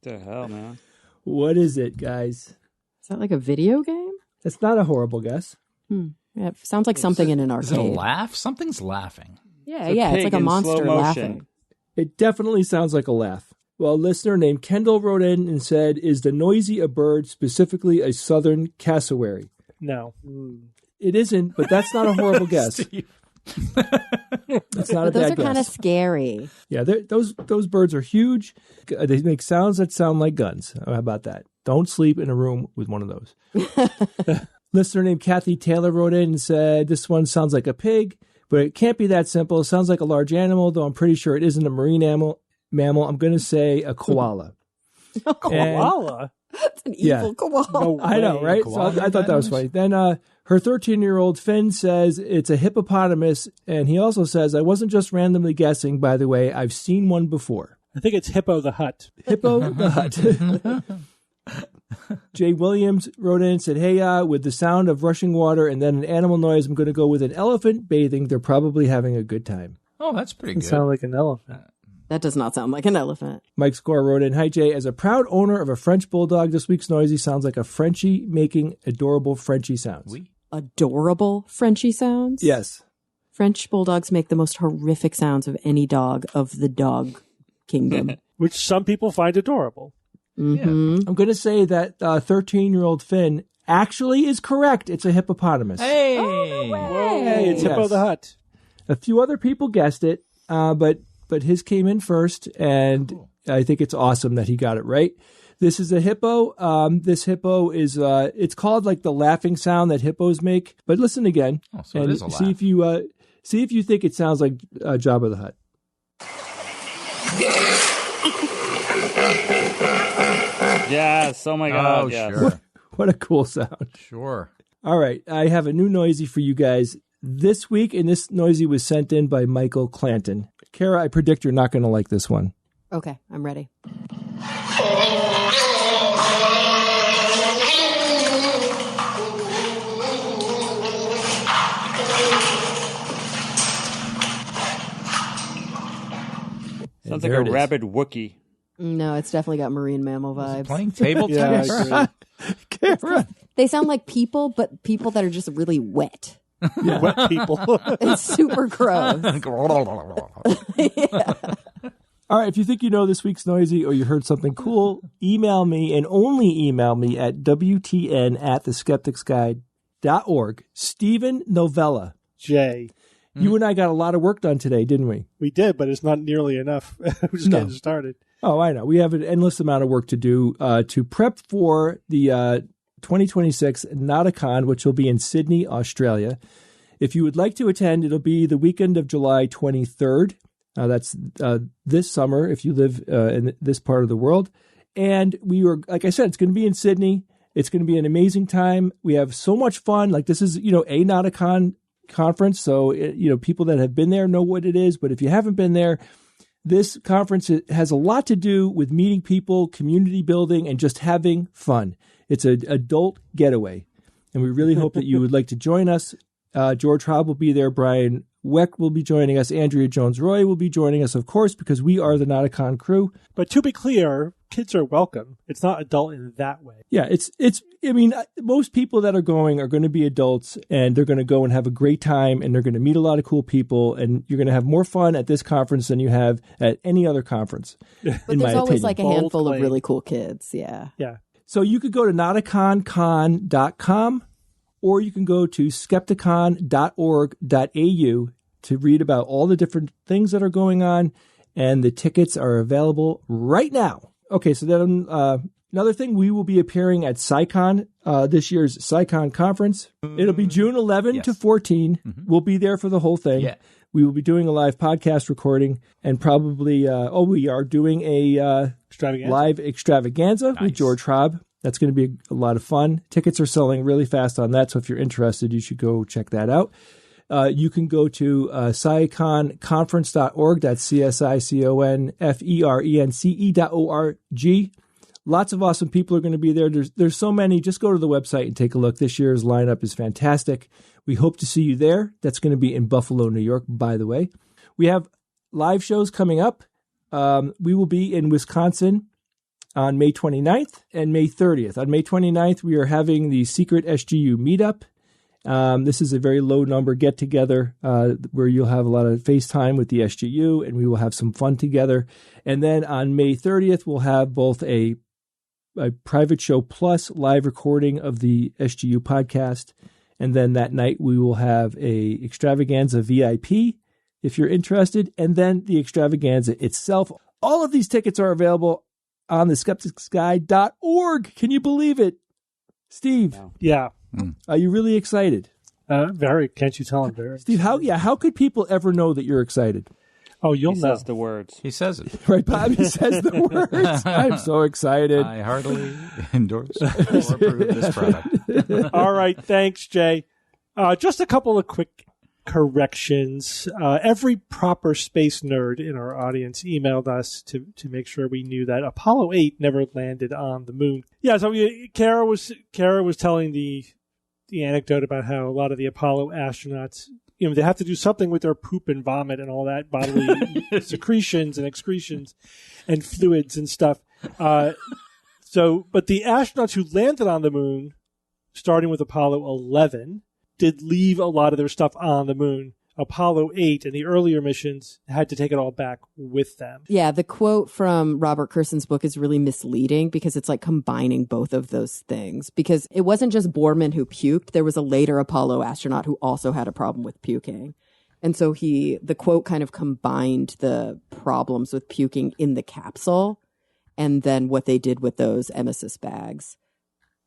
The hell, man? What is it, guys? Is that like a video game? That's not a horrible guess. Yeah, it sounds like something in an arcade. Is it a laugh? Something's laughing. Yeah, it's like a monster laughing. It definitely sounds like a laugh. Well, a listener named Kendall wrote in and said, is the noisy a bird, specifically a southern cassowary? No. It isn't, but that's not a horrible guess. That's not a bad guess. Those are kind of scary. Yeah, those birds are huge. They make sounds that sound like guns. How about that? Don't sleep in a room with one of those. Listener named Kathy Taylor wrote in and said, this one sounds like a pig, but it can't be that simple. It sounds like a large animal, though I'm pretty sure it isn't a marine mammal. I'm going to say a koala. A koala? That's an evil koala. No I know, right? So I thought that was funny. Then her 13-year-old Finn says it's a hippopotamus, and he also says, I wasn't just randomly guessing, by the way, I've seen one before. I think it's Hippo the Hut. Hippo the Hut. Jay Williams wrote in and said, hey, with the sound of rushing water and then an animal noise, I'm going to go with an elephant bathing. They're probably having a good time. Oh, that's pretty good. Sound like an elephant. That does not sound like an elephant. Mike Score wrote in, hi, Jay. As a proud owner of a French bulldog, this week's noisy sounds like a Frenchie making adorable Frenchie sounds. Oui. Adorable Frenchie sounds? Yes. French bulldogs make the most horrific sounds of any dog of the dog kingdom. Which some people find adorable. Mm-hmm. Yeah. I'm going to say that 13-year-old Finn actually is correct. It's a hippopotamus. Hey! Oh, no way. Whoa, hey, it's Hippo the Hut. A few other people guessed it, but his came in first, and I think it's awesome that he got it right. This is a hippo. This hippo is, it's called like the laughing sound that hippos make. But listen again, so and it is a laugh. See if you think it sounds like Jabba the Hutt. Yes. Oh my God. Oh, yes. sure. What a cool sound. Sure. All right. I have a new noisy for you guys this week, and this noisy was sent in by Michael Clanton. Kara, I predict you're not going to like this one. Okay, I'm ready. Sounds like a rabid Wookiee. No, it's definitely got marine mammal vibes. Playing table tennis. Kara, They sound like people, but people that are just really wet. Wet people. It's super gross. Yeah. All right, if you think you know this week's Noisy or you heard something cool, email me and only email me at WTN@theskepticsguide.org. Stephen Novella. Jay. You and I got a lot of work done today, didn't we? We did, but it's not nearly enough. We're just getting started. Oh, I know. We have an endless amount of work to do to prep for the 2026 Nauticon, which will be in Sydney, Australia. If you would like to attend, it'll be the weekend of July 23rd. That's this summer if you live in this part of the world. And we were, like I said, it's going to be in Sydney. It's going to be an amazing time. We have so much fun. Like this is, a Nauticon conference. So, people that have been there know what it is. But if you haven't been there, this conference has a lot to do with meeting people, community building, and just having fun. It's an adult getaway. And we really hope that you would like to join us. George Hobb will be there. Brian Weck will be joining us. Andrea Jones-Roy will be joining us, of course, because we are the Nauticon crew. But to be clear, kids are welcome. It's not adult in that way. Yeah, most people that are going to be adults, and they're going to go and have a great time, and they're going to meet a lot of cool people, and you're going to have more fun at this conference than you have at any other conference. But there's always like a handful of really cool kids. Yeah. Yeah. So you could go to nauticoncon.com, or you can go to skepticon.org.au to read about all the different things that are going on, and the tickets are available right now. Okay, so then another thing, we will be appearing at SciCon, this year's SciCon conference. It'll be June 11 to 14. Mm-hmm. We'll be there for the whole thing. Yeah. We will be doing a live podcast recording, and probably, we are doing a live extravaganza with George Hobb. That's going to be a lot of fun. Tickets are selling really fast on that, so if you're interested, you should go check that out. You can go to sciconconference.org. That's CSICONFERENCE.org. Lots of awesome people are going to be there. There's so many. Just go to the website and take a look. This year's lineup is fantastic. We hope to see you there. That's going to be in Buffalo, New York, by the way. We have live shows coming up. We will be in Wisconsin on May 29th and May 30th. On May 29th, we are having the Secret SGU Meetup. This is a very low number get-together where you'll have a lot of FaceTime with the SGU, and we will have some fun together. And then on May 30th, we'll have both a private show plus live recording of the SGU podcast. And then that night, we will have a extravaganza VIP, if you're interested, and then the extravaganza itself. All of these tickets are available on the skepticsguide.org. Can you believe it? Steve? Yeah. Are you really excited? Very. Can't you tell I'm very Steve, how could people ever know that you're excited? Oh, you'll know. He says the words. He says it. Right, Bobby says the words. I'm so excited. I heartily endorse or approve this product. All right. Thanks, Jay. Just a couple of quick corrections. Every proper space nerd in our audience emailed us to make sure we knew that Apollo 8 never landed on the moon. Yeah, so Kara was telling the anecdote about how a lot of the Apollo astronauts, they have to do something with their poop and vomit and all that bodily secretions and excretions and fluids and stuff. But the astronauts who landed on the moon, starting with Apollo 11, did leave a lot of their stuff on the moon. Apollo 8 and the earlier missions had to take it all back with them. Yeah, the quote from Robert Kurson's book is really misleading because it's like combining both of those things. Because it wasn't just Borman who puked. There was a later Apollo astronaut who also had a problem with puking. And so the quote kind of combined the problems with puking in the capsule and then what they did with those emesis bags.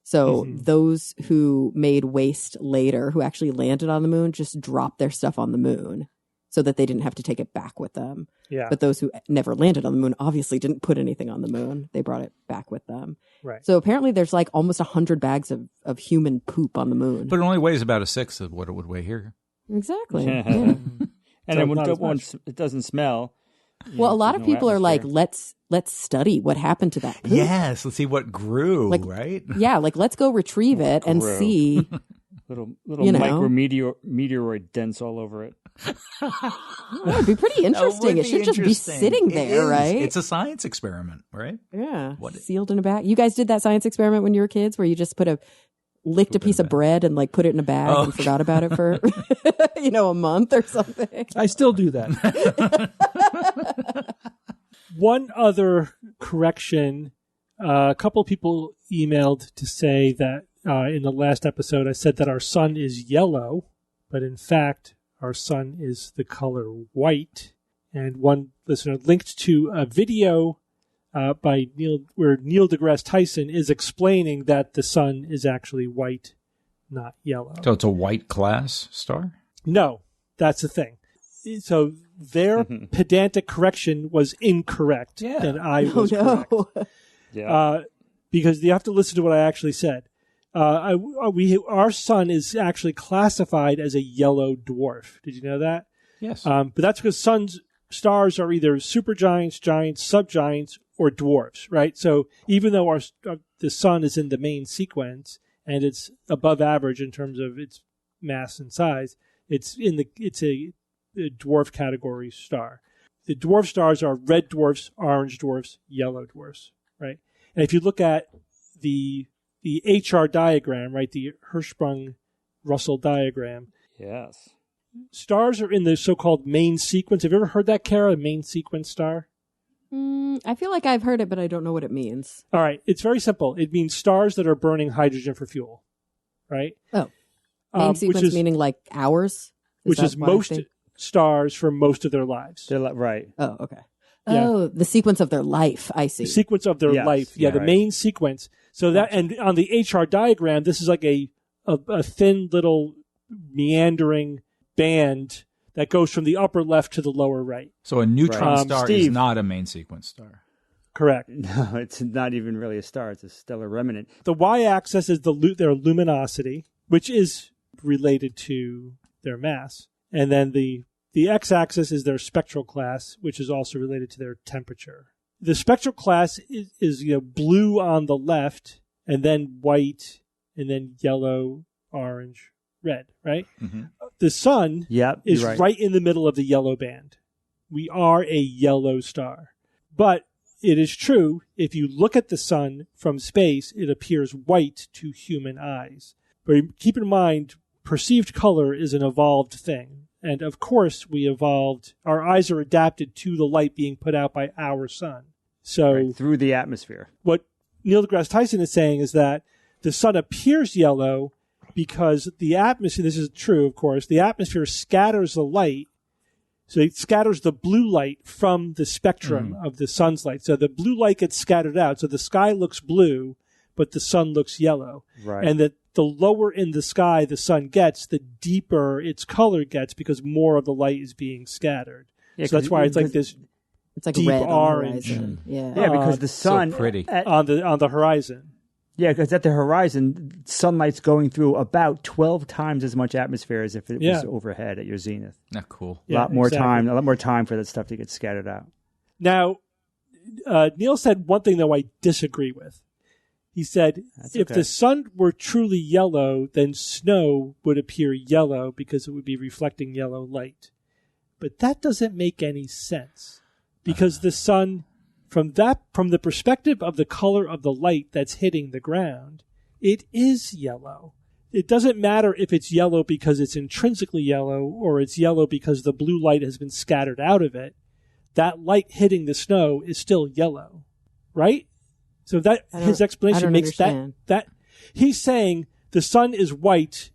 So those who made waste later, who actually landed on the moon, just dropped their stuff on the moon so that they didn't have to take it back with them. Yeah. But those who never landed on the moon obviously didn't put anything on the moon. They brought it back with them. Right. So apparently there's like almost 100 bags of human poop on the moon. But it only weighs about a sixth of what it would weigh here. Exactly. Yeah. And it doesn't smell. Well, a lot of people are like, let's study what happened to that poop. Yes, let's see what grew, right? Yeah, like let's go retrieve it and see. little micrometeoroid dents all over it. It'd be pretty interesting. It should just be sitting there, right? It's a science experiment, right? Yeah. Sealed in a bag. You guys did that science experiment when you were kids where you just put a licked a piece of bread and like put it in a bag and forgot about it for, a month or something. I still do that. One other correction. A couple of people emailed to say that in the last episode I said that our sun is yellow, but in fact our sun is the color white. And one listener linked to a video by where Neil deGrasse Tyson is explaining that the sun is actually white, not yellow. So it's a white class star? No, that's the thing. So their pedantic correction was incorrect, and I was correct. Yeah. Because you have to listen to what I actually said. Our sun is actually classified as a yellow dwarf. Did you know that? Yes. But that's because stars are either supergiants, giants, subgiants, or dwarfs, right? So even though the sun is in the main sequence and it's above average in terms of its mass and size, it's a dwarf category star. The dwarf stars are red dwarfs, orange dwarfs, yellow dwarfs, right? And if you look at the HR diagram, right, the Hirschsprung-Russell diagram, Yes. stars are in the so-called main sequence. Have you ever heard that, Kara, main sequence star? I feel like I've heard it, but I don't know what it means. All right. It's very simple. It means stars that are burning hydrogen for fuel, right? Oh. Main sequence meaning like hours? Which is most stars for most of their lives. They're right. Oh, okay. Yeah. Oh, the sequence of their life. I see. The sequence of their life. Yeah, the main sequence. So that, and on the HR diagram, this is like a thin little meandering band that goes from the upper left to the lower right. So a neutron star Steve. is not a main sequence star. Correct. No, it's not even really a star. It's a stellar remnant. The y-axis is their luminosity, which is related to their mass. And then the x-axis is their spectral class, which is also related to their temperature. The spectral class is blue on the left, and then white, and then yellow, orange, red, right? Mm-hmm. The sun is right in the middle of the yellow band. We are a yellow star. But it is true, if you look at the sun from space, it appears white to human eyes. But keep in mind, perceived color is an evolved thing. And of course, our eyes are adapted to the light being put out by our sun. So through the atmosphere. What Neil deGrasse Tyson is saying is that the sun appears yellow because the atmosphere, this is true, of course, the atmosphere scatters the light. So it scatters the blue light from the spectrum of the sun's light. So the blue light gets scattered out. So the sky looks blue, but the sun looks yellow. Right. And that the lower in the sky the sun gets, the deeper its color gets because more of the light is being scattered. Yeah, so that's why it's like this deep red orange. Yeah, because the sun so pretty. On the horizon. Yeah, because at the horizon, sunlight's going through about 12 times as much atmosphere as if it was overhead at your zenith. Not cool. A lot more time for that stuff to get scattered out. Now, Neil said one thing, though, I disagree with. He said, if the sun were truly yellow, then snow would appear yellow because it would be reflecting yellow light. But that doesn't make any sense because the sun, from the perspective of the color of the light that's hitting the ground, it is yellow. It doesn't matter if it's yellow because it's intrinsically yellow or it's yellow because the blue light has been scattered out of it. That light hitting the snow is still yellow, right? So that his explanation makes that he's saying the sun is white,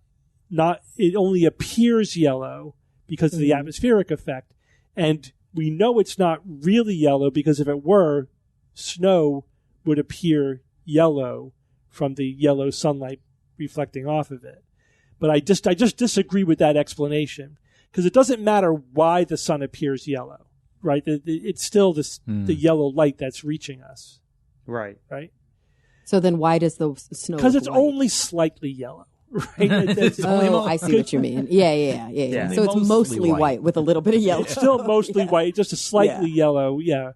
it only appears yellow because of the atmospheric effect. And we know it's not really yellow because if it were, snow would appear yellow from the yellow sunlight reflecting off of it. But I just disagree with that explanation because it doesn't matter why the sun appears yellow, right? It's still the yellow light that's reaching us. Right. Right. So then why does the snow because it's white? only slightly yellow. Right? I see what you mean. Yeah. So it's mostly white with a little bit of yellow. It's still mostly white, just a slightly yellow. Yeah.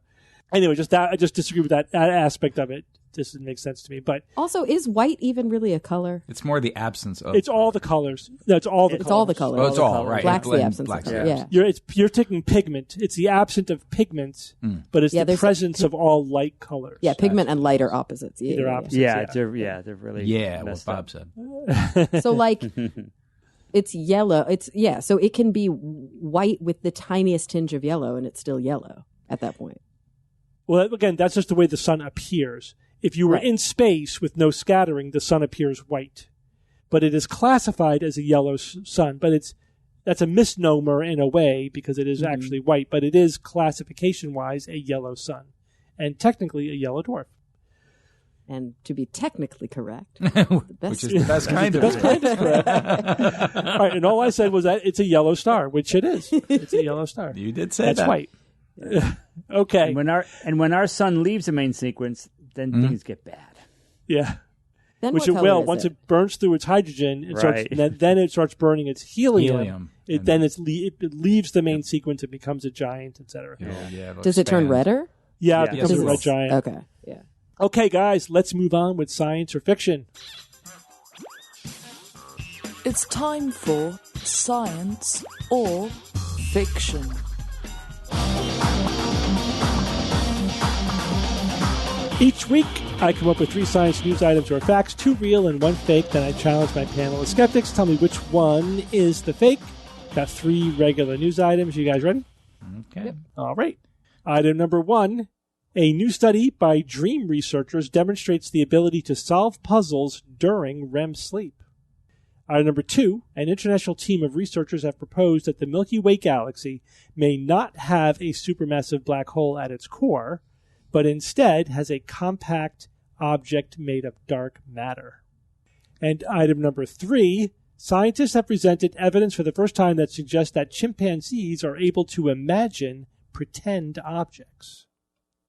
Anyway, I just disagree with that aspect of it. doesn't make sense to me. But Also, is white even really a color? It's more the absence of. it's all the colors. That's all the It's colors. all the colors. Well, it's all right. Black's the Black- absence black's of the color. Yeah. You're taking pigment. It's the absence of pigment, but it's Yeah, the there's- presence of all light colors. Yeah, pigment and light are opposites. Yeah, They're yeah, yeah. opposites. They're really Yeah, what messed Bob up. said. So like it's yellow. So it can be white with the tiniest tinge of yellow and it's still yellow at that point. Well, again, that's just the way the sun appears. If you were Right. in space with no scattering, the sun appears white. But it is classified as a yellow sun. But that's a misnomer in a way because it is actually white. But it is classification-wise a yellow sun. And technically a yellow dwarf. And to be technically correct, Which is the best kind of That's kind of correct. All right, and all I said was that it's a yellow star, which it is. It's a yellow star. You did say That's that. white. Okay. And when our sun leaves the main sequence, then things get bad. Yeah. then Which what it color will. is Once it burns through its hydrogen, Right. then it starts burning its helium. Helium. It leaves the main sequence and becomes a giant, etc. It'll Does it turn expand. redder? Yeah, Yeah. it becomes Yes, a it red will. giant. Okay. Yeah. Okay, guys, let's move on with science or fiction. It's time for science or fiction. Each week, I come up with 3 science news items or facts, 2 real and 1 fake. Then I challenge my panel of skeptics. Tell me which one is the fake. Got 3 regular news items. You guys ready? Okay. All right. Item number 1. A new study by dream researchers demonstrates the ability to solve puzzles during REM sleep. Item number 2. An international team of researchers have proposed that the Milky Way galaxy may not have a supermassive black hole at its core, but instead has a compact object made of dark matter. And item number 3. Scientists have presented evidence for the first time that suggests that chimpanzees are able to imagine pretend objects.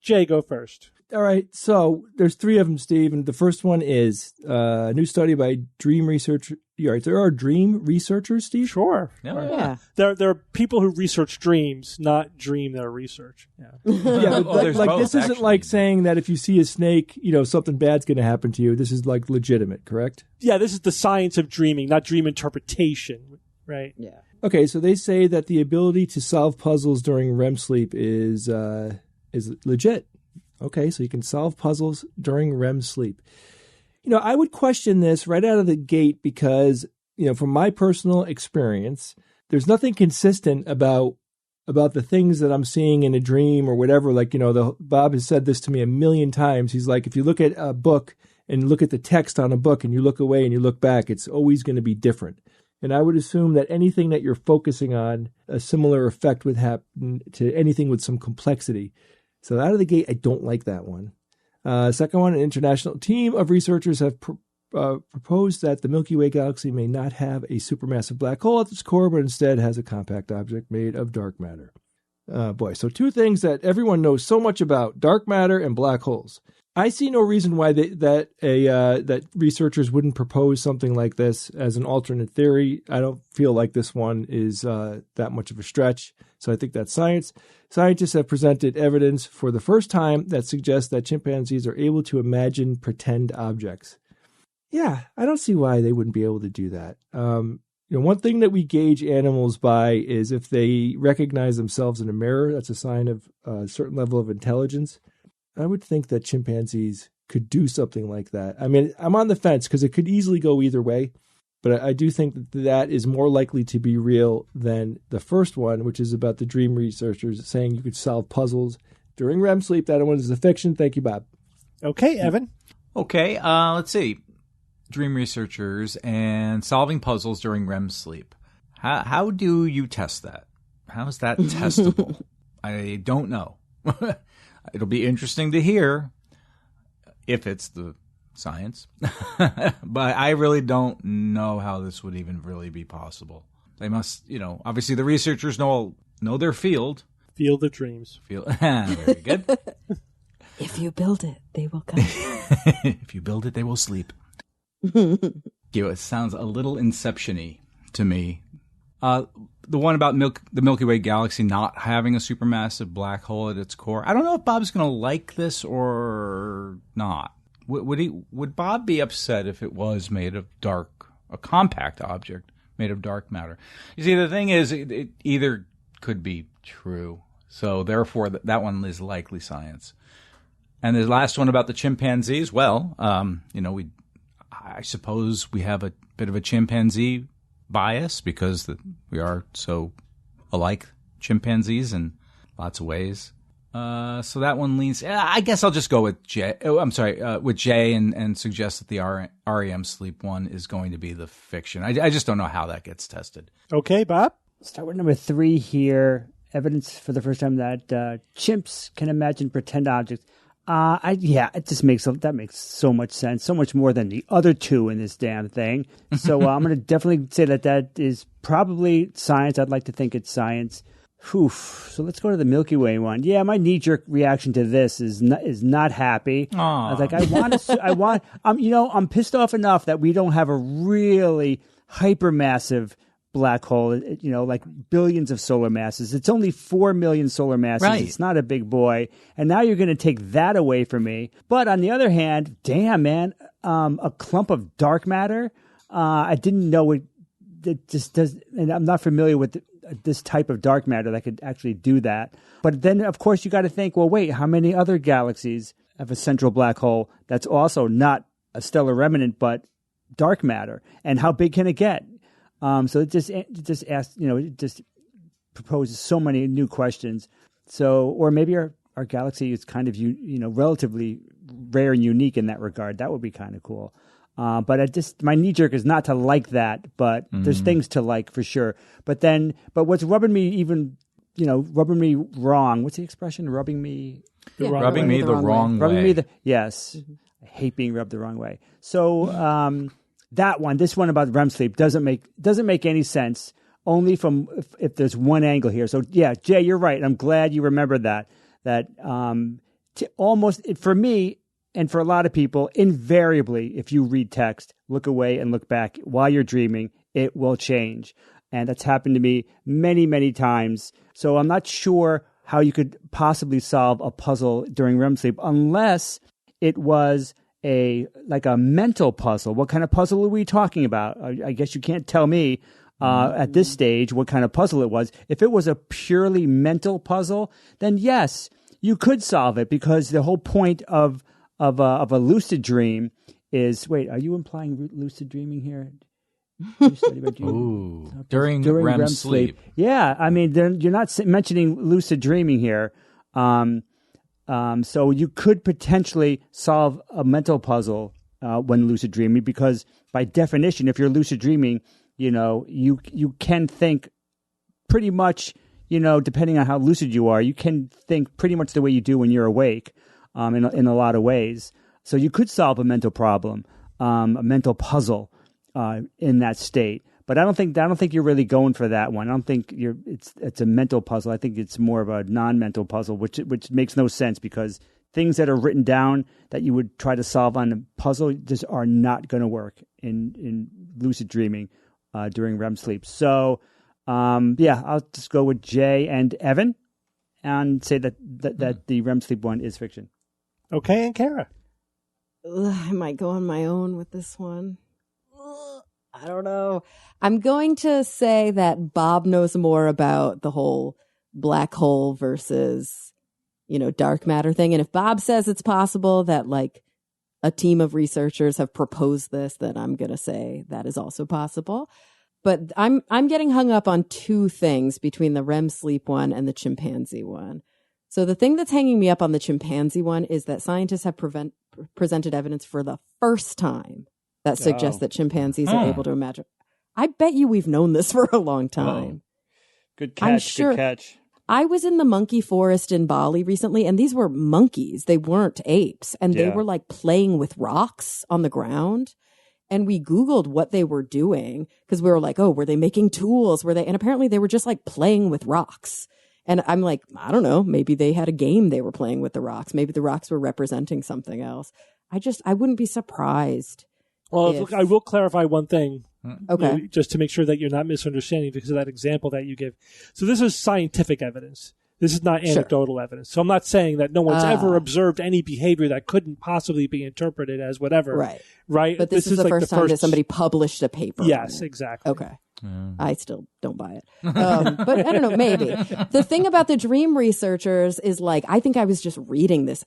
Jay, go first. All right, so there's 3 of them, Steve, and the first one is a new study by dream research. You're right, there are dream researchers, Steve? Sure. Yeah. There are people who research dreams, not dream their research. Yeah. Yeah, but there's like both, this isn't actually. like saying that if you see a snake, something bad's going to happen to you. This is like legitimate, correct? Yeah, this is the science of dreaming, not dream interpretation, right? Yeah. Okay, so they say that the ability to solve puzzles during REM sleep is legit. Okay, so you can solve puzzles during REM sleep. I would question this right out of the gate because, from my personal experience, there's nothing consistent about the things that I'm seeing in a dream or whatever. Like, Bob has said this to me a million times. He's like, if you look at a book and look at the text on a book and you look away and you look back, it's always going to be different. And I would assume that anything that you're focusing on, a similar effect would happen to anything with some complexity. So out of the gate, I don't like that one. Second one, an international team of researchers have proposed that the Milky Way galaxy may not have a supermassive black hole at its core, but instead has a compact object made of dark matter. So 2 things that everyone knows so much about, dark matter and black holes. I see no reason why that researchers wouldn't propose something like this as an alternate theory. I don't feel like this one is that much of a stretch. So I think that's science. Scientists have presented evidence for the first time that suggests that chimpanzees are able to imagine pretend objects. Yeah, I don't see why they wouldn't be able to do that. One thing that we gauge animals by is if they recognize themselves in a mirror. That's a sign of a certain level of intelligence. I would think that chimpanzees could do something like that. I mean, I'm on the fence because it could easily go either way, but I do think that is more likely to be real than the first one, which is about the dream researchers saying you could solve puzzles during REM sleep. That one is a fiction. Thank you, Bob. Okay, Evan. Okay, let's see. Dream researchers and solving puzzles during REM sleep. How do you test that? How is that testable? I don't know. It'll be interesting to hear if it's the science, but I really don't know how this would even really be possible. They must, obviously the researchers know their field. Field of dreams. Very good. If you build it, they will come. If you build it, they will sleep. It sounds a little Inception-y to me. The one about the Milky Way galaxy not having a supermassive black hole at its core. I don't know if Bob's going to like this or not. Would Bob be upset if it was made of a compact object made of dark matter? You see, the thing is, it either could be true, so therefore that one is likely science. And the last one about the chimpanzees, well, I suppose we have a bit of a chimpanzee bias because we are so alike, chimpanzees, in lots of ways. So that one leans. I guess I'll just go with J. With J, and suggest that the REM sleep one is going to be the fiction. I just don't know how that gets tested. Okay, Bob. Start with number 3 here. Evidence for the first time that chimps can imagine pretend objects. It just makes so much sense, so much more than the other 2 in this damn thing. So I'm going to definitely say that is probably science. I'd like to think it's science. So let's go to the Milky Way one. Yeah, my knee-jerk reaction to this is not happy. Aww. I was like, I'm pissed off enough that we don't have a really hypermassive black hole, like billions of solar masses. It's only 4 million solar masses. Right. It's not a big boy. And now you're going to take that away from me. But on the other hand, damn, man, a clump of dark matter. I didn't know it just does, and I'm not familiar with this type of dark matter that could actually do that. But then, of course, you got to think, well, wait, how many other galaxies have a central black hole that's also not a stellar remnant, but dark matter? And how big can it get? So it just asks, it just proposes so many new questions. So, or maybe our galaxy is kind of, relatively rare and unique in that regard. That would be kind of cool. But my knee jerk is not to like that, but there's things to like for sure. But what's rubbing me wrong? What's the expression? Rubbing me the wrong way. Rubbing me yes. I hate being rubbed the wrong way. So, this one about REM sleep doesn't make any sense. Only from if there's one angle here. So yeah, Jay, you're right. I'm glad you remembered that. For me, and for a lot of people, invariably, if you read text, look away and look back while you're dreaming, it will change. And that's happened to me many, many times. So I'm not sure how you could possibly solve a puzzle during REM sleep unless it was a mental puzzle. What kind of puzzle are we talking about? I guess you can't tell me at this stage what kind of puzzle it was. If it was a purely mental puzzle, then yes, you could solve it, because the whole point of a lucid dream is, wait, are you implying lucid dreaming here? Ooh, during REM sleep. Yeah, I mean, you're not mentioning lucid dreaming here. So you could potentially solve a mental puzzle when lucid dreaming, because by definition, if you're lucid dreaming, you can think pretty much, depending on how lucid you are, you can think pretty much the way you do when you're awake. In a lot of ways. So you could solve a mental problem, a mental puzzle in that state. But I don't think you're really going for that one. I don't think it's a mental puzzle. I think it's more of a non-mental puzzle, which makes no sense, because things that are written down that you would try to solve on a puzzle just are not going to work in lucid dreaming during REM sleep. So I'll just go with Jay and Evan and say that the REM sleep one is fiction. Okay, and Kara. I might go on my own with this one. I don't know. I'm going to say that Bob knows more about the whole black hole versus, dark matter thing. And if Bob says it's possible that a team of researchers have proposed this, then I'm going to say that is also possible. But I'm getting hung up on 2 things between the REM sleep one and the chimpanzee one. So the thing that's hanging me up on the chimpanzee one is that scientists have presented evidence for the first time that suggests that chimpanzees are able to imagine. I bet you we've known this for a long time. Good catch, I'm sure. Good catch. I was in the monkey forest in Bali recently, and these were monkeys. They weren't apes. And they were playing with rocks on the ground. And we Googled what they were doing, because we were like, oh, were they making tools? And apparently they were just playing with rocks. And I'm like, I don't know, maybe they had a game they were playing with the rocks. Maybe the rocks were representing something else. I wouldn't be surprised. Well, I will clarify one thing. Okay. Just to make sure that you're not misunderstanding, because of that example that you give. So this is scientific evidence. This is not anecdotal evidence. So I'm not saying that no one's ever observed any behavior that couldn't possibly be interpreted as whatever. Right. But this is the first time that somebody published a paper. Yes, exactly. Okay. I still don't buy it. But I don't know, maybe. The thing about the dream researchers is like, I think I was just reading this.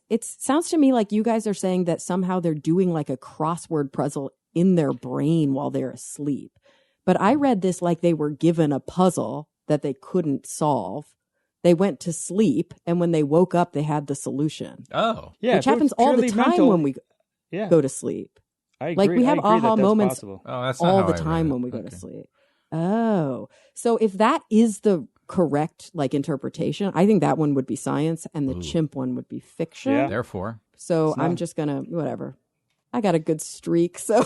It sounds to me like you guys are saying that somehow they're doing like a crossword puzzle in their brain while they're asleep. But I read this like they were given a puzzle that they couldn't solve. They went to sleep, and when they woke up, they had the solution. Oh. Yeah. Which happens all the time when we go to sleep. I agree. Like we have aha moments that's all the time when we go to sleep. Oh. So if that is the correct like interpretation, I think that one would be science and the chimp one would be fiction. Yeah. Therefore. So I'm just going to, whatever. I got a good streak, so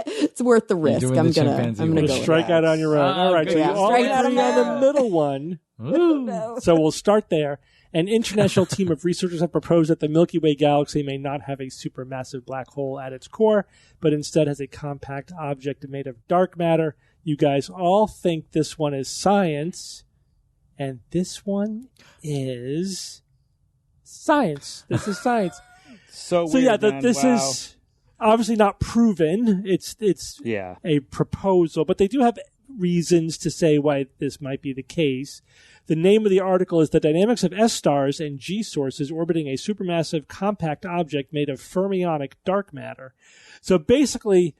it's worth the risk. I'm gonna go strike out on your own. All right, so you all agree on the middle one. So we'll start there. An international team of researchers have proposed that the Milky Way galaxy may not have a supermassive black hole at its core, but instead has a compact object made of dark matter. You guys all think this one is science, and this one is science. This is science. So yeah, this is obviously not proven. It's a proposal, but they do have reasons to say why this might be the case. The name of the article is The Dynamics of S-Stars and G-Sources Orbiting a Supermassive Compact Object Made of Fermionic Dark Matter. So basically,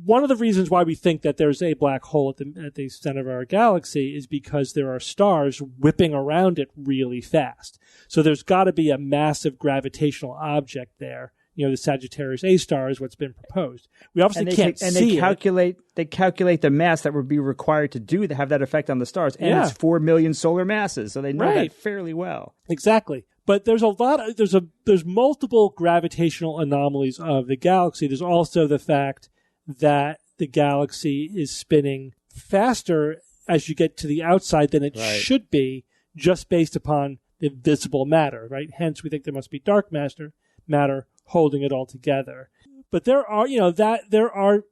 one of the reasons why we think that there's a black hole at the center of our galaxy is because there are stars whipping around it really fast. So there's got to be a massive gravitational object there. You know, the Sagittarius A star is what's been proposed. We obviously can't see it. They calculate the mass that would be required to have that effect on the stars, and it's 4 million solar masses, so they know that fairly well. Exactly. But there's there's multiple gravitational anomalies of the galaxy. There's also the fact that the galaxy is spinning faster as you get to the outside than it should be, just based upon the visible matter, right? Hence, we think there must be dark matter holding it all together. But there are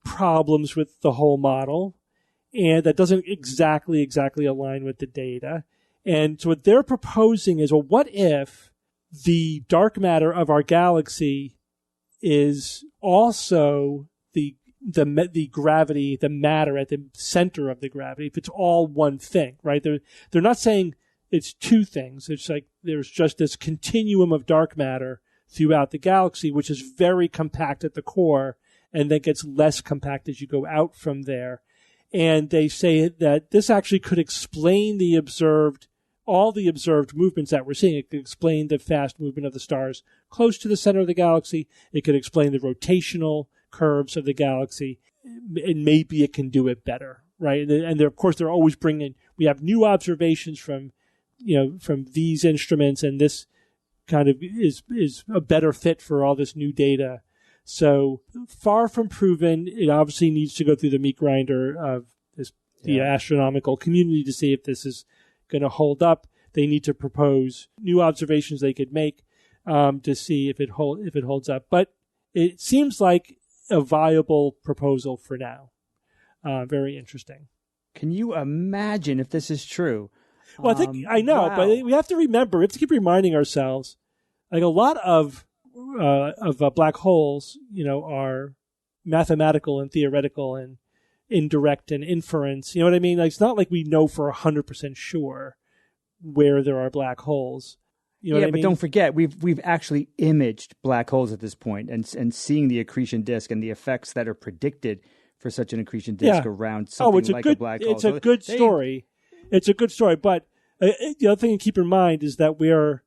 problems with the whole model, and that doesn't exactly align with the data. And so what they're proposing is, well, what if the dark matter of our galaxy is also the gravity, the matter at the center of the gravity, if it's all one thing, right? They're not saying it's two things. It's like there's just this continuum of dark matter throughout the galaxy, which is very compact at the core, and then gets less compact as you go out from there. And they say that this actually could explain all the observed movements that we're seeing. It could explain the fast movement of the stars close to the center of the galaxy. It could explain the rotational curves of the galaxy, and maybe it can do it better, right? And of course, they're always we have new observations from these instruments, and this kind of is a better fit for all this new data. So far from proven. It obviously needs to go through the meat grinder of the astronomical community to see if this is going to hold up. They need to propose new observations they could make to see if it holds up. But it seems like a viable proposal for now. Very interesting. Can you imagine if this is true? Well, I know, but we have to remember. We have to keep reminding ourselves. Like a lot of black holes, are mathematical and theoretical and indirect and inference. You know what I mean? Like, it's not like we know for 100% sure where there are black holes. You know what I mean? But don't forget, we've actually imaged black holes at this point, and seeing the accretion disk and the effects that are predicted for such an accretion disk around something like a black hole. It's a good story. It's a good story, but the other thing to keep in mind is that we're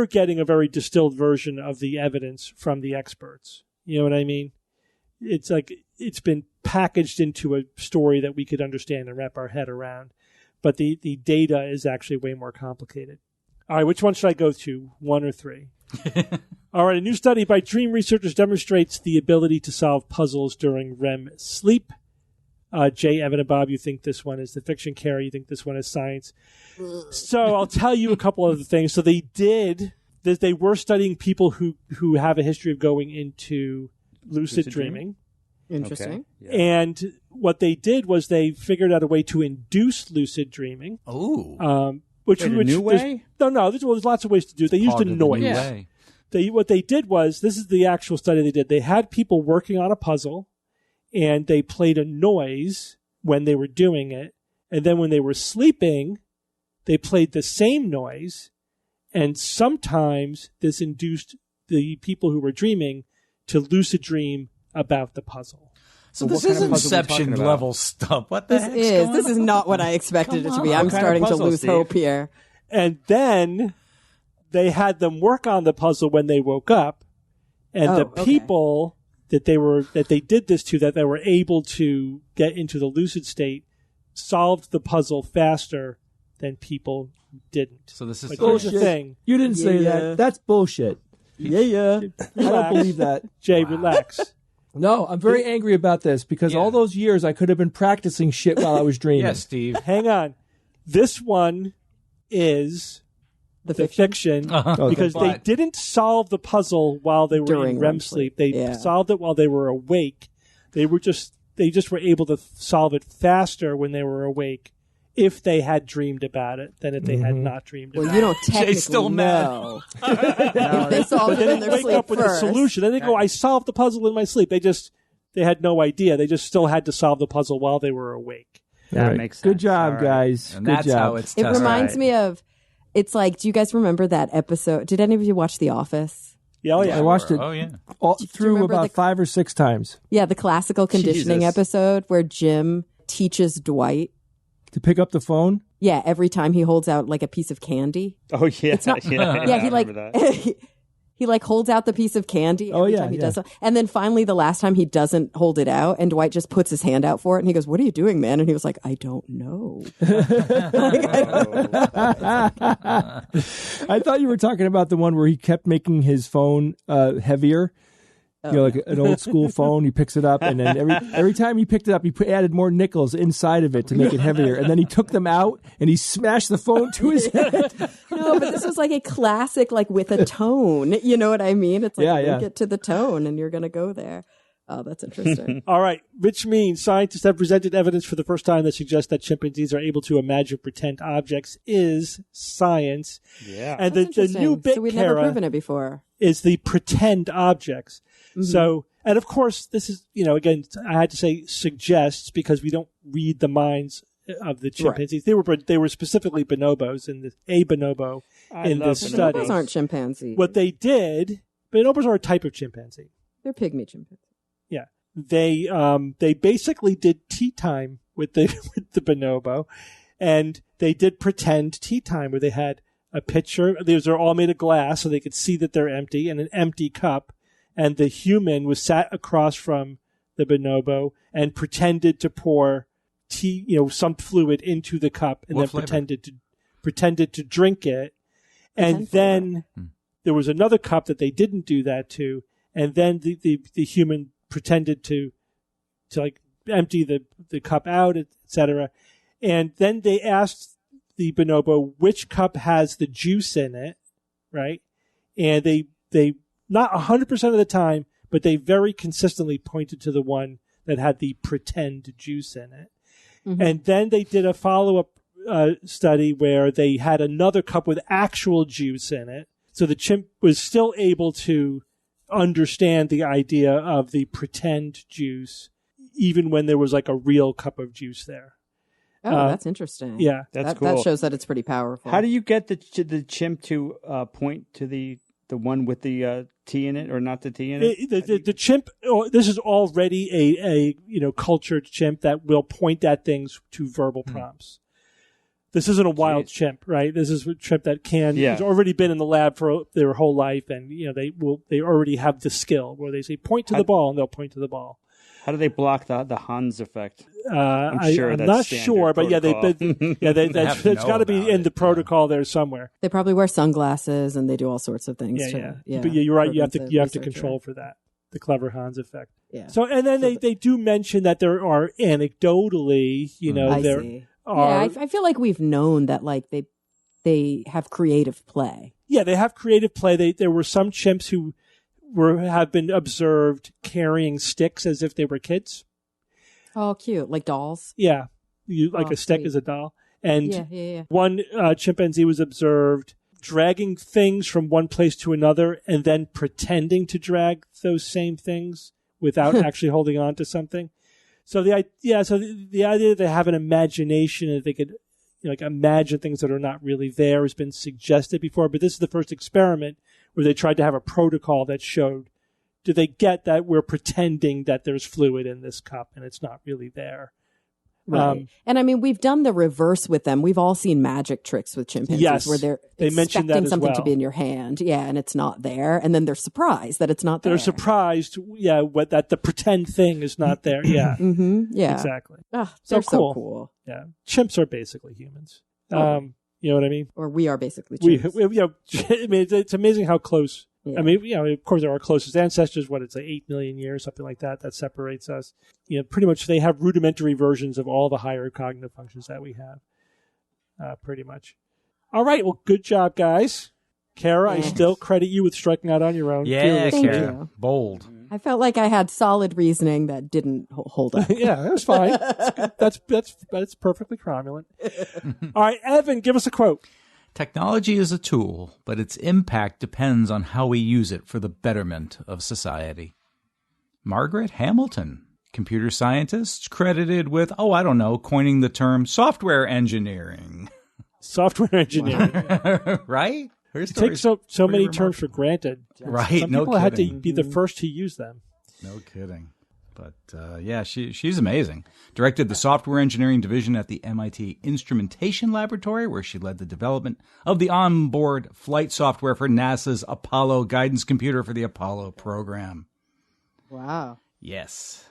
getting a very distilled version of the evidence from the experts. You know what I mean? It's like it's been packaged into a story that we could understand and wrap our head around, but the data is actually way more complicated. All right, which one should I go to, 1 or 3? All right, a new study by dream researchers demonstrates the ability to solve puzzles during REM sleep. Jay, Evan, and Bob, you think this one is the fiction. Carrie, you think this one is science. So I'll tell you a couple of the things. So they were studying people who have a history of going into lucid dreaming. Interesting. Okay. Yeah. And what they did was they figured out a way to induce lucid dreaming. Oh. Which Wait, a new way? No. There's lots of ways to do it. They used a noise. Yeah. What they did was, this is the actual study they did. They had people working on a puzzle, and they played a noise when they were doing it. And then when they were sleeping, they played the same noise. And sometimes this induced the people who were dreaming to lucid dream about the puzzle. So Well, this what is kind of puzzle are we Inception talking about? level stuff. What the heck This is not what I expected it to be. I'm What kind of starting to puzzle, lose Steve? hope here. And then they had them work on the puzzle when they woke up. And the okay. people that they did this to, that they were able to get into the lucid state, solved the puzzle faster than people who didn't. So this is Like, what was the Bullshit. thing? You didn't say Yeah. that. That's bullshit. Yeah. I don't believe that. Jay, relax. No, I'm very angry about this because all those years I could have been practicing shit while I was dreaming. Yes, Steve. Hang on. This one is The the fiction. fiction because they But- didn't solve the puzzle while they were During in REM REM sleep. sleep. They Yeah. solved it while they were awake. They just were able to solve it faster when they were awake if they had dreamed about it than if they had not dreamed about Well, it. you don't technically still mad. know. If they solve it in their Wake sleep up with first. a solution. Then they go, I solved the puzzle in my sleep. They had no idea. They just still had to solve the puzzle while they were awake. That All right. makes sense. Good job, All right. guys. And Good that's job. how it's It tested. reminds me of, it's like, do you guys remember that episode? Did any of you watch The Office? Yeah, oh, yeah. I watched it Oh, yeah. through remember about the- 5 or 6 times Yeah, the classical conditioning Jesus. episode where Jim teaches Dwight. to pick up the phone. Yeah, every time he holds out like a piece of candy. Oh, yeah. It's not- yeah, Yeah, I he like remember that. he like holds out the piece of candy every Oh, yeah, time he yeah. does so. And then finally the last time he doesn't hold it out and Dwight just puts his hand out for it and he goes, "What are you doing, man?" And he was like, "I don't know." I thought you were talking about the one where he kept making his phone heavier. Like an old school phone. He picks it up, and then every time he picked it up, he added more nickels inside of it to make it heavier. And then he took them out, and he smashed the phone to his head. No, but this was like a classic, like with a tone. You know what I mean? It's like link it to the tone, and you're going to go there. Oh, that's interesting. All right, which means scientists have presented evidence for the first time that suggests that chimpanzees are able to imagine pretend objects is science. Yeah. And That's the new interesting. bit, So we've never Kara, proven it before. is the pretend objects. Mm-hmm. So, and of course, this is, again, I had to say suggests because we don't read the minds of the chimpanzees. They were specifically bonobos in a bonobo in this study. Bonobos aren't chimpanzees. What they did, bonobos are a type of chimpanzee. They're pygmy chimpanzees. Yeah, they basically did tea time with the bonobo, and they did pretend tea time where they had a pitcher. These are all made of glass, so they could see that they're empty, and an empty cup. And the human was sat across from the bonobo and pretended to pour tea, some fluid into the cup, and What then flavor? pretended to drink it. And then there was another cup that they didn't do that to, and then the human pretended to like empty the cup out, etc. And then they asked the bonobo which cup has the juice in it, right? And they not 100% of the time, but they very consistently pointed to the one that had the pretend juice in it. Mm-hmm. And then they did a follow-up study where they had another cup with actual juice in it. So the chimp was still able to understand the idea of the pretend juice, even when there was like a real cup of juice there. Oh, that's interesting. Yeah. That's That cool. shows that it's pretty powerful. How do you get the chimp to point to the one with the tea in it or not the tea in it? The chimp, this is already a cultured chimp that will point at things to verbal prompts. This isn't a wild chimp, right? This is a chimp that has already been in the lab for their whole life, and they already have the skill where they say point to the ball, and they'll point to the ball. How do they block the Hans effect? I'm I'm not sure, but it's got to be in the protocol there somewhere. They probably wear sunglasses and they do all sorts of things. Yeah. But you're right. You have to researcher. control for that, the clever Hans effect. Yeah. So, and then they do mention that there are anecdotally, I there see. are. I feel like we've known that like they have creative play. Yeah, they have creative play. There were some chimps who have been observed carrying sticks as if they were kids. Oh, cute. Like dolls? Yeah. A stick sweet. as a doll. And Yeah. one chimpanzee was observed dragging things from one place to another and then pretending to drag those same things without actually holding on to something. So the idea that they have an imagination and they could imagine things that are not really there has been suggested before, but this is the first experiment where they tried to have a protocol that showed, do they get that we're pretending that there's fluid in this cup and it's not really there? Right. And I mean, we've done the reverse with them. We've all seen magic tricks with chimpanzees yes, where they're they mentioned that expecting as something well. to be in your hand. Yeah. And it's not there. And then they're surprised that it's not there. They're surprised, that the pretend thing is not there. Yeah. Mm-hmm. Yeah. Exactly. Oh, they're so cool. Yeah. Chimps are basically humans. Oh. You know what I mean? Or we are basically chimps. I mean, it's amazing how close. Yeah. I mean, of course, our closest ancestors, it's like 8 million years, something like that separates us. Pretty much they have rudimentary versions of all the higher cognitive functions that we have, pretty much. All right. Well, good job, guys. Kara, I still credit you with striking out on your own. Yeah, Thank Kara. you. Bold. I felt like I had solid reasoning that didn't hold up. Yeah, it was fine. That's perfectly cromulent. All right, Evan, give us a quote. Technology is a tool, but its impact depends on how we use it for the betterment of society. Margaret Hamilton, computer scientist, credited with, coining the term software engineering. Software engineering. Right? You take so many terms for granted. Right, Some no people had to kidding. be the first to use them. No kidding. But she's amazing. Directed the software engineering division at the MIT Instrumentation Laboratory, where she led the development of the onboard flight software for NASA's Apollo guidance computer for the Apollo program. Wow. Yes.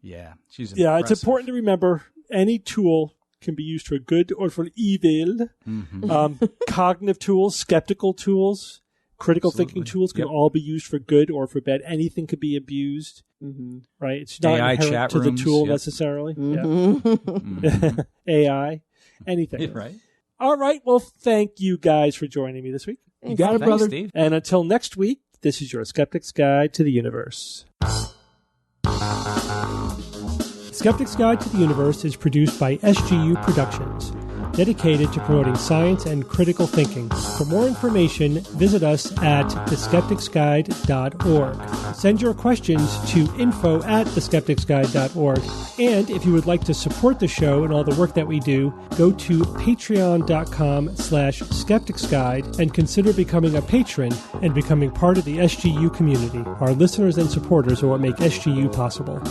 Yeah. She's it's important to remember any tool can be used for good or for evil. Mm-hmm. Cognitive tools, skeptical tools, critical thinking tools can all be used for good or for bad. Anything could be abused. Mm-hmm. Right? It's not AI inherent chat to rooms, the tool necessarily. Mm-hmm. Yeah. AI, anything. Right. All right. Well, thank you guys for joining me this week. You got it, Thanks, brother. Steve. And until next week, this is your Skeptic's Guide to the Universe. Skeptic's Guide to the Universe is produced by SGU Productions, dedicated to promoting science and critical thinking. For more information, visit us at theskepticsguide.org. Send your questions to info@theskepticsguide.org. And if you would like to support the show and all the work that we do, go to patreon.com/skepticsguide and consider becoming a patron and becoming part of the SGU community. Our listeners and supporters are what make SGU possible.